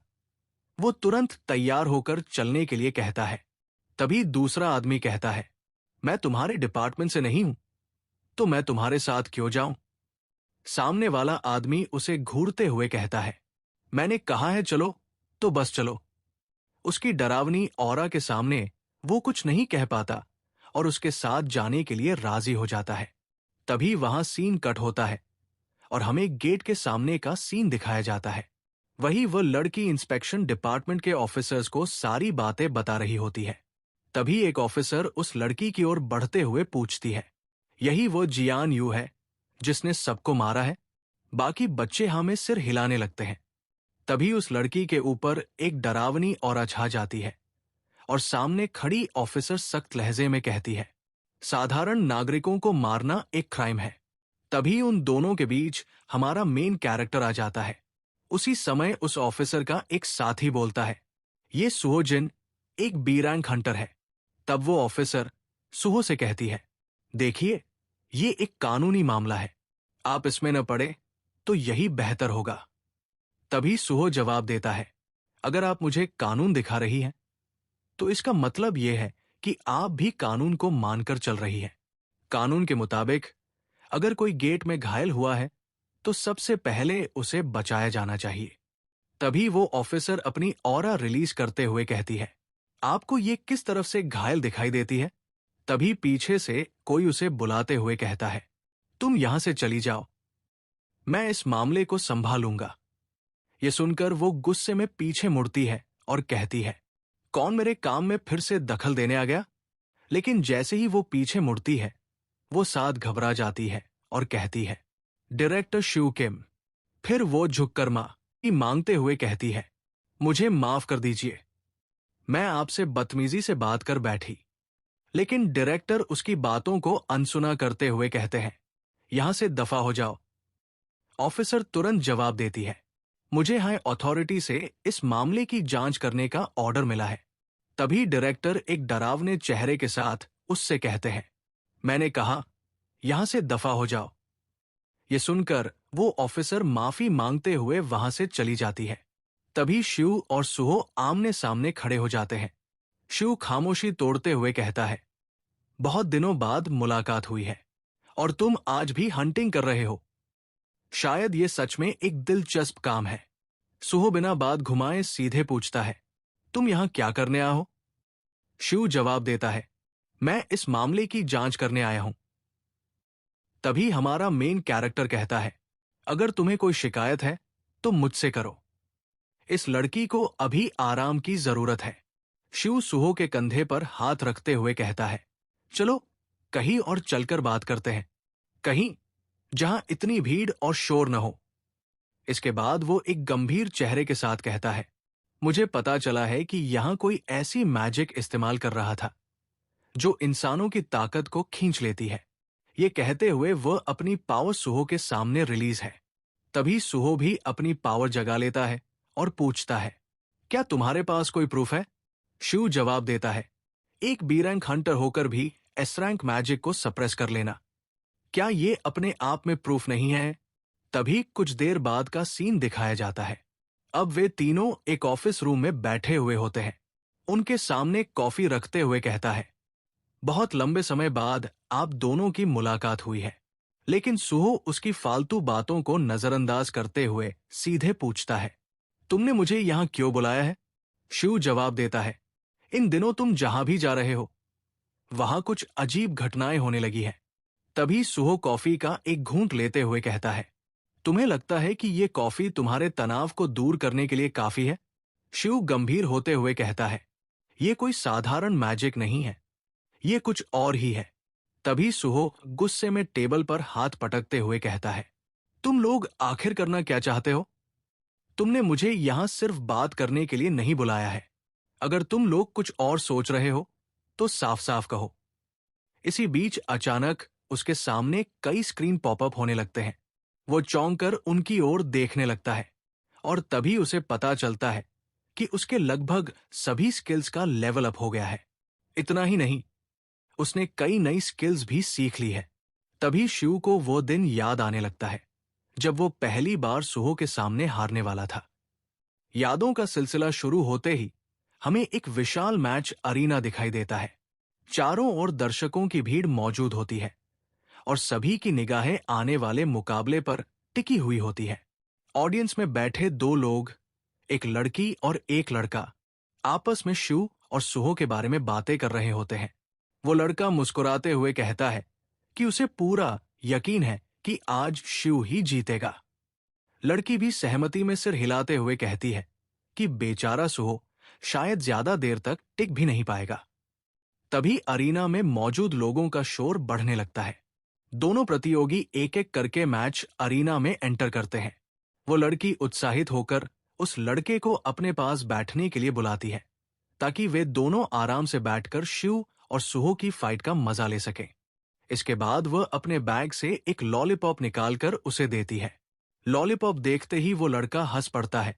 वो तुरंत तैयार होकर चलने के लिए कहता है। तभी दूसरा आदमी कहता है, मैं तुम्हारे डिपार्टमेंट से नहीं हूं, तो मैं तुम्हारे साथ क्यों जाऊं? सामने वाला आदमी उसे घूरते हुए कहता है, मैंने कहा है चलो, तो बस चलो। उसकी डरावनी ऑरा के सामने वो कुछ नहीं कह पाता और उसके साथ जाने के लिए राजी हो जाता है। तभी वहां सीन कट होता है और हमें गेट के सामने का सीन दिखाया जाता है। वही वो लड़की इंस्पेक्शन डिपार्टमेंट के ऑफिसर्स को सारी बातें बता रही होती है। तभी एक ऑफिसर उस लड़की की ओर बढ़ते हुए पूछती है, यही वो जियान यू है जिसने सबको मारा है? बाकी बच्चे हमें सिर हिलाने लगते हैं। तभी उस लड़की के ऊपर एक डरावनी औरा छा जाती है और सामने खड़ी ऑफिसर सख्त लहजे में कहती है, साधारण नागरिकों को मारना एक क्राइम है। तभी उन दोनों के बीच हमारा मेन कैरेक्टर आ जाता है। उसी समय उस ऑफिसर का एक साथी बोलता है, ये सुहोजिन एक बी रैंक हंटर है। तब वो ऑफिसर सुहो से कहती है, देखिए, ये एक कानूनी मामला है, आप इसमें न पड़े तो यही बेहतर होगा। तभी सुहो जवाब देता है, अगर आप मुझे कानून दिखा रही हैं, तो इसका मतलब यह है कि आप भी कानून को मानकर चल रही हैं। कानून के मुताबिक अगर कोई गेट में घायल हुआ है, तो सबसे पहले उसे बचाया जाना चाहिए। तभी वो ऑफिसर अपनी ऑरा रिलीज करते हुए कहती है, आपको ये किस तरफ से घायल दिखाई देती है? तभी पीछे से कोई उसे बुलाते हुए कहता है, तुम यहां से चली जाओ, मैं इस मामले को संभालूंगा। ये सुनकर वो गुस्से में पीछे मुड़ती है और कहती है, कौन मेरे काम में फिर से दखल देने आ गया? लेकिन जैसे ही वो पीछे मुड़ती है, वो साथ घबरा जाती है और कहती है, डायरेक्टर शिव किम। फिर वो झुककर माफी मांगते हुए कहती है, मुझे माफ कर दीजिए, मैं आपसे बदतमीजी से बात कर बैठी। लेकिन डायरेक्टर उसकी बातों को अनसुना करते हुए कहते हैं, यहां से दफा हो जाओ। ऑफिसर तुरंत जवाब देती है, मुझे हाई अथॉरिटी से इस मामले की जांच करने का ऑर्डर मिला है। तभी डायरेक्टर एक डरावने चेहरे के साथ उससे कहते हैं, मैंने कहा, यहां से दफा हो जाओ। ये सुनकर वो ऑफिसर माफी मांगते हुए वहां से चली जाती है। तभी शिव और सुहो आमने सामने खड़े हो जाते हैं। शिव खामोशी तोड़ते हुए कहता है, बहुत दिनों बाद मुलाकात हुई है और तुम आज भी हंटिंग कर रहे हो। शायद ये सच में एक दिलचस्प काम है। सुहो बिना बात घुमाए सीधे पूछता है, तुम यहां क्या करने आए हो? शिव जवाब देता है, मैं इस मामले की जांच करने आया हूं। तभी हमारा मेन कैरेक्टर कहता है, अगर तुम्हें कोई शिकायत है तो मुझसे करो, इस लड़की को अभी आराम की जरूरत है। शिव सुहो के कंधे पर हाथ रखते हुए कहता है, चलो कहीं और चलकर बात करते हैं, कहीं जहां इतनी भीड़ और शोर न हो। इसके बाद वो एक गंभीर चेहरे के साथ कहता है, मुझे पता चला है कि यहां कोई ऐसी मैजिक इस्तेमाल कर रहा था जो इंसानों की ताकत को खींच लेती है। ये कहते हुए वह अपनी पावर सुहो के सामने रिलीज है। तभी सुहो भी अपनी पावर जगा लेता है और पूछता है, क्या तुम्हारे पास कोई प्रूफ है? शिव जवाब देता है, एक बी रैंक हंटर होकर भी एस रैंक मैजिक को सप्रेस कर लेना, क्या ये अपने आप में प्रूफ नहीं है? तभी कुछ देर बाद का सीन दिखाया जाता है। अब वे तीनों एक ऑफिस रूम में बैठे हुए होते हैं। उनके सामने कॉफी रखते हुए कहता है, बहुत लंबे समय बाद आप दोनों की मुलाकात हुई है। लेकिन सुहो उसकी फालतू बातों को नजरअंदाज करते हुए सीधे पूछता है, तुमने मुझे यहां क्यों बुलाया है? शिव जवाब देता है, इन दिनों तुम जहां भी जा रहे हो, वहां कुछ अजीब घटनाएं होने लगी हैं। तभी सुहो कॉफी का एक घूंट लेते हुए कहता है, तुम्हें लगता है कि ये कॉफी तुम्हारे तनाव को दूर करने के लिए काफी है? शिव गंभीर होते हुए कहता है, ये कोई साधारण मैजिक नहीं है, ये कुछ और ही है। तभी सुहो गुस्से में टेबल पर हाथ पटकते हुए कहता है, तुम लोग आखिर करना क्या चाहते हो? तुमने मुझे यहां सिर्फ बात करने के लिए नहीं बुलाया है। अगर तुम लोग कुछ और सोच रहे हो तो साफ साफ कहो। इसी बीच अचानक उसके सामने कई स्क्रीन पॉपअप होने लगते हैं। वो चौंक कर उनकी ओर देखने लगता है और तभी उसे पता चलता है कि उसके लगभग सभी स्किल्स का लेवल अप हो गया है। इतना ही नहीं, उसने कई नई स्किल्स भी सीख ली है। तभी शिव को वो दिन याद आने लगता है जब वो पहली बार सुहो के सामने हारने वाला था। यादों का सिलसिला शुरू होते ही हमें एक विशाल मैच अरीना दिखाई देता है। चारों ओर दर्शकों की भीड़ मौजूद होती है और सभी की निगाहें आने वाले मुकाबले पर टिकी हुई होती है। ऑडियंस में बैठे दो लोग, एक लड़की और एक लड़का, आपस में शिव और सुहो के बारे में बातें कर रहे होते हैं। वो लड़का मुस्कुराते हुए कहता है कि उसे पूरा यकीन है कि आज शिव ही जीतेगा। लड़की भी सहमति में सिर हिलाते हुए कहती है कि बेचारा सुहो शायद ज्यादा देर तक टिक भी नहीं पाएगा। तभी अरीना में मौजूद लोगों का शोर बढ़ने लगता है। दोनों प्रतियोगी एक एक करके मैच अरीना में एंटर करते हैं। वो लड़की उत्साहित होकर उस लड़के को अपने पास बैठने के लिए बुलाती है ताकि वे दोनों आराम से बैठकर शिव और सुहो की फाइट का मजा ले सकें। इसके बाद वह अपने बैग से एक लॉलीपॉप निकालकर उसे देती है। लॉलीपॉप देखते ही वो लड़का हंस पड़ता है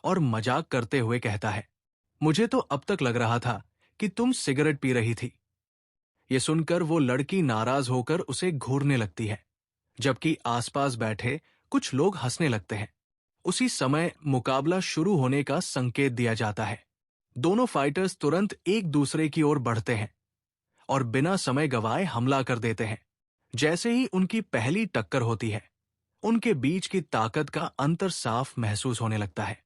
और मजाक करते हुए कहता है, मुझे तो अब तक लग रहा था कि तुम सिगरेट पी रही थी। ये सुनकर वो लड़की नाराज होकर उसे घूरने लगती है, जबकि आसपास बैठे कुछ लोग हंसने लगते हैं। उसी समय मुकाबला शुरू होने का संकेत दिया जाता है। दोनों फाइटर्स तुरंत एक दूसरे की ओर बढ़ते हैं और बिना समय गवाए हमला कर देते हैं। जैसे ही उनकी पहली टक्कर होती है, उनके बीच की ताकत का अंतर साफ महसूस होने लगता है।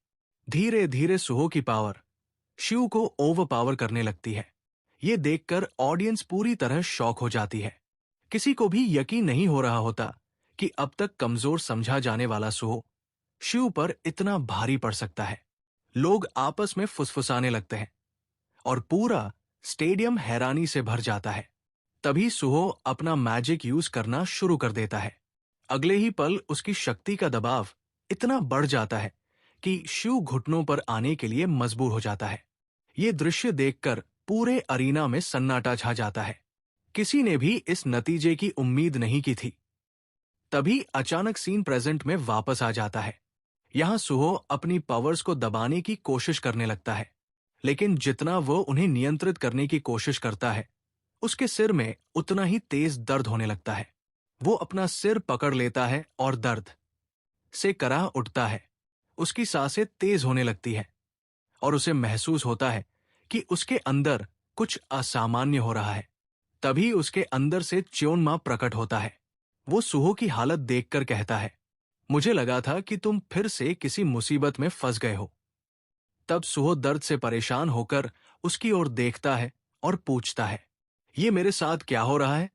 धीरे धीरे सुहो की पावर शिव को ओवरपावर करने लगती है। ये देखकर ऑडियंस पूरी तरह शॉक हो जाती है। किसी को भी यकीन नहीं हो रहा होता कि अब तक कमजोर समझा जाने वाला सुहो शिव पर इतना भारी पड़ सकता है। लोग आपस में फुसफुसाने लगते हैं और पूरा स्टेडियम हैरानी से भर जाता है। तभी सुहो अपना मैजिक यूज करना शुरू कर देता है। अगले ही पल उसकी शक्ति का दबाव इतना बढ़ जाता है कि शिव घुटनों पर आने के लिए मजबूर हो जाता है। ये दृश्य देखकर पूरे अरीना में सन्नाटा छा जाता है। किसी ने भी इस नतीजे की उम्मीद नहीं की थी। तभी अचानक सीन प्रेजेंट में वापस आ जाता है। यहाँ सुहो अपनी पावर्स को दबाने की कोशिश करने लगता है, लेकिन जितना वो उन्हें नियंत्रित करने की कोशिश करता है, उसके सिर में उतना ही तेज दर्द होने लगता है। वो अपना सिर पकड़ लेता है और दर्द से कराह उठता है। उसकी सांसें तेज होने लगती है और उसे महसूस होता है कि उसके अंदर कुछ असामान्य हो रहा है। तभी उसके अंदर से च्योन्मा प्रकट होता है। वो सुहो की हालत देखकर कहता है, मुझे लगा था कि तुम फिर से किसी मुसीबत में फंस गए हो। तब सुहो दर्द से परेशान होकर उसकी ओर देखता है और पूछता है, ये मेरे साथ क्या हो रहा है?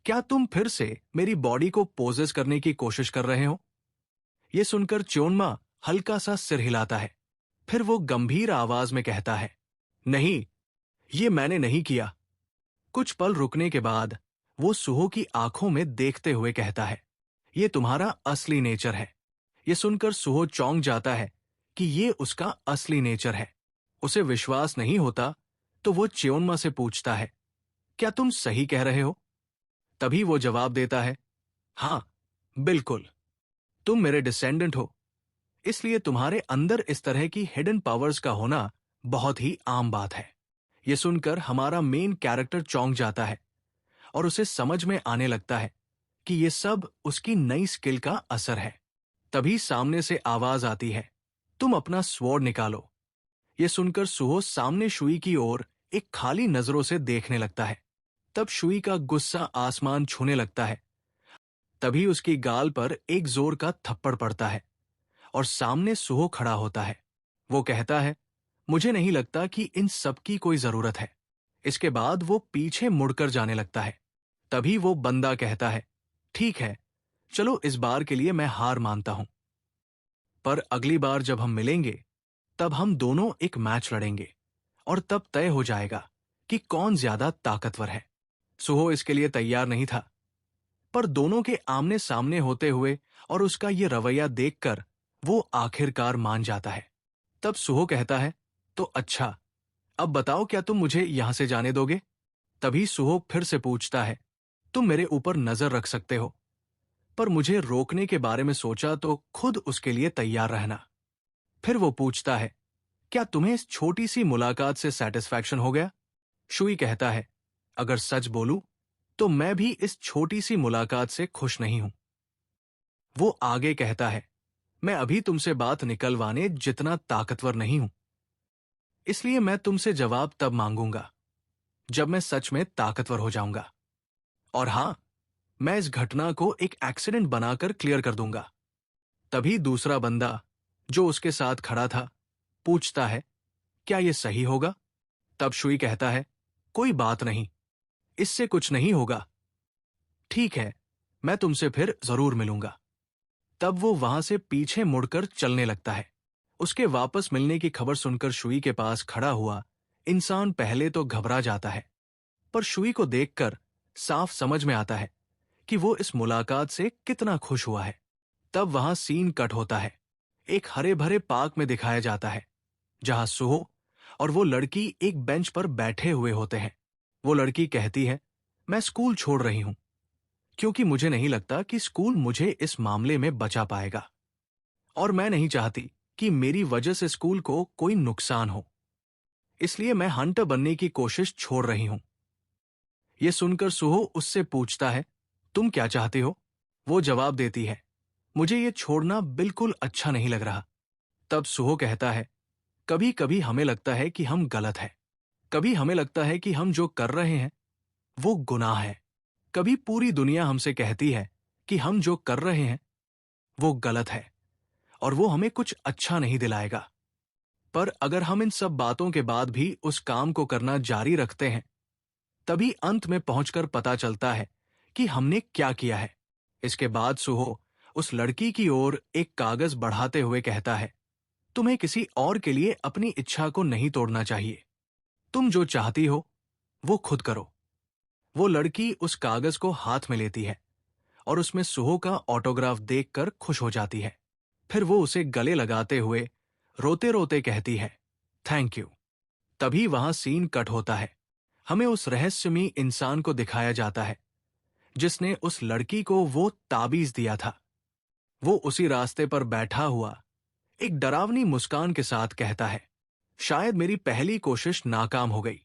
क्या तुम फिर से मेरी बॉडी को पोजेस करने की कोशिश कर रहे हो? ये सुनकर च्योन्मा हल्का सा सिर हिलाता है। फिर वो गंभीर आवाज में कहता है, नहीं, ये मैंने नहीं किया। कुछ पल रुकने के बाद वो सुहो की आंखों में देखते हुए कहता है, ये तुम्हारा असली नेचर है। ये सुनकर सुहो चौंक जाता है कि ये उसका असली नेचर है। उसे विश्वास नहीं होता तो वो च्योन्मा से पूछता है, क्या तुम सही कह रहे हो? तभी वो जवाब देता है, हाँ, बिल्कुल, तुम मेरे डिसेंडेंट हो, इसलिए तुम्हारे अंदर इस तरह की हिडन पावर्स का होना बहुत ही आम बात है। ये सुनकर हमारा मेन कैरेक्टर चौंक जाता है और उसे समझ में आने लगता है कि ये सब उसकी नई स्किल का असर है। तभी सामने से आवाज आती है, तुम अपना स्वॉर्ड निकालो। ये सुनकर सुहो सामने शुई की ओर एक खाली नजरों से देखने लगता है। तब शुई का गुस्सा आसमान छूने लगता है। तभी उसकी गाल पर एक जोर का थप्पड़ पड़ता है और सामने सुहो खड़ा होता है। वो कहता है, मुझे नहीं लगता कि इन सब की कोई जरूरत है। इसके बाद वो पीछे मुड़कर जाने लगता है। तभी वो बंदा कहता है, ठीक है, चलो इस बार के लिए मैं हार मानता हूं, पर अगली बार जब हम मिलेंगे तब हम दोनों एक मैच लड़ेंगे और तब तय हो जाएगा कि कौन ज्यादा ताकतवर है। सुहो इसके लिए तैयार नहीं था, पर दोनों के आमने सामने होते हुए और उसका ये रवैया देखकर वो आखिरकार मान जाता है। तब सुहो कहता है, तो अच्छा, अब बताओ क्या तुम मुझे यहां से जाने दोगे? तभी सुहो फिर से पूछता है, तुम मेरे ऊपर नजर रख सकते हो। पर मुझे रोकने के बारे में सोचा तो खुद उसके लिए तैयार रहना। फिर वो पूछता है, क्या तुम्हें इस छोटी सी मुलाकात से सेटिस्फैक्शन हो गया? शुई कहता है, अगर सच बोलूं तो मैं भी इस छोटी सी मुलाकात से खुश नहीं हूं। वो आगे कहता है, मैं अभी तुमसे बात निकलवाने जितना ताकतवर नहीं हूं, इसलिए मैं तुमसे जवाब तब मांगूंगा जब मैं सच में ताकतवर हो जाऊंगा। और हां, मैं इस घटना को एक एक्सीडेंट बनाकर क्लियर कर दूंगा। तभी दूसरा बंदा जो उसके साथ खड़ा था पूछता है, क्या यह सही होगा? तब शुई कहता है, कोई बात नहीं, इससे कुछ नहीं होगा। ठीक है, मैं तुमसे फिर जरूर मिलूंगा। तब वो वहां से पीछे मुड़कर चलने लगता है। उसके वापस मिलने की खबर सुनकर शुई के पास खड़ा हुआ इंसान पहले तो घबरा जाता है, पर शुई को देखकर साफ समझ में आता है कि वो इस मुलाकात से कितना खुश हुआ है। तब वहां सीन कट होता है। एक हरे भरे पार्क में दिखाया जाता है जहां सुहो और वो लड़की एक बेंच पर बैठे हुए होते हैं। वो लड़की कहती है, मैं स्कूल छोड़ रही हूं क्योंकि मुझे नहीं लगता कि स्कूल मुझे इस मामले में बचा पाएगा, और मैं नहीं चाहती कि मेरी वजह से स्कूल को कोई नुकसान हो, इसलिए मैं हंटर बनने की कोशिश छोड़ रही हूं। यह सुनकर सुहो उससे पूछता है, तुम क्या चाहती हो? वो जवाब देती है, मुझे ये छोड़ना बिल्कुल अच्छा नहीं लग रहा। तब सुहो कहता है, कभी कभी हमें लगता है कि हम गलत हैं। कभी हमें लगता है कि हम जो कर रहे हैं वो गुनाह है। कभी पूरी दुनिया हमसे कहती है कि हम जो कर रहे हैं वो गलत है और वो हमें कुछ अच्छा नहीं दिलाएगा। पर अगर हम इन सब बातों के बाद भी उस काम को करना जारी रखते हैं, तभी अंत में पहुंचकर पता चलता है कि हमने क्या किया है। इसके बाद सुहो उस लड़की की ओर एक कागज बढ़ाते हुए कहता है, तुम्हें किसी और के लिए अपनी इच्छा को नहीं तोड़ना चाहिए। तुम जो चाहती हो वो खुद करो। वो लड़की उस कागज को हाथ में लेती है और उसमें सुहो का ऑटोग्राफ देखकर खुश हो जाती है। फिर वो उसे गले लगाते हुए रोते रोते कहती है, थैंक यू। तभी वहां सीन कट होता है। हमें उस रहस्यमयी इंसान को दिखाया जाता है जिसने उस लड़की को वो ताबीज दिया था। वो उसी रास्ते पर बैठा हुआ एक डरावनी मुस्कान के साथ कहता है, शायद मेरी पहली कोशिश नाकाम हो गई,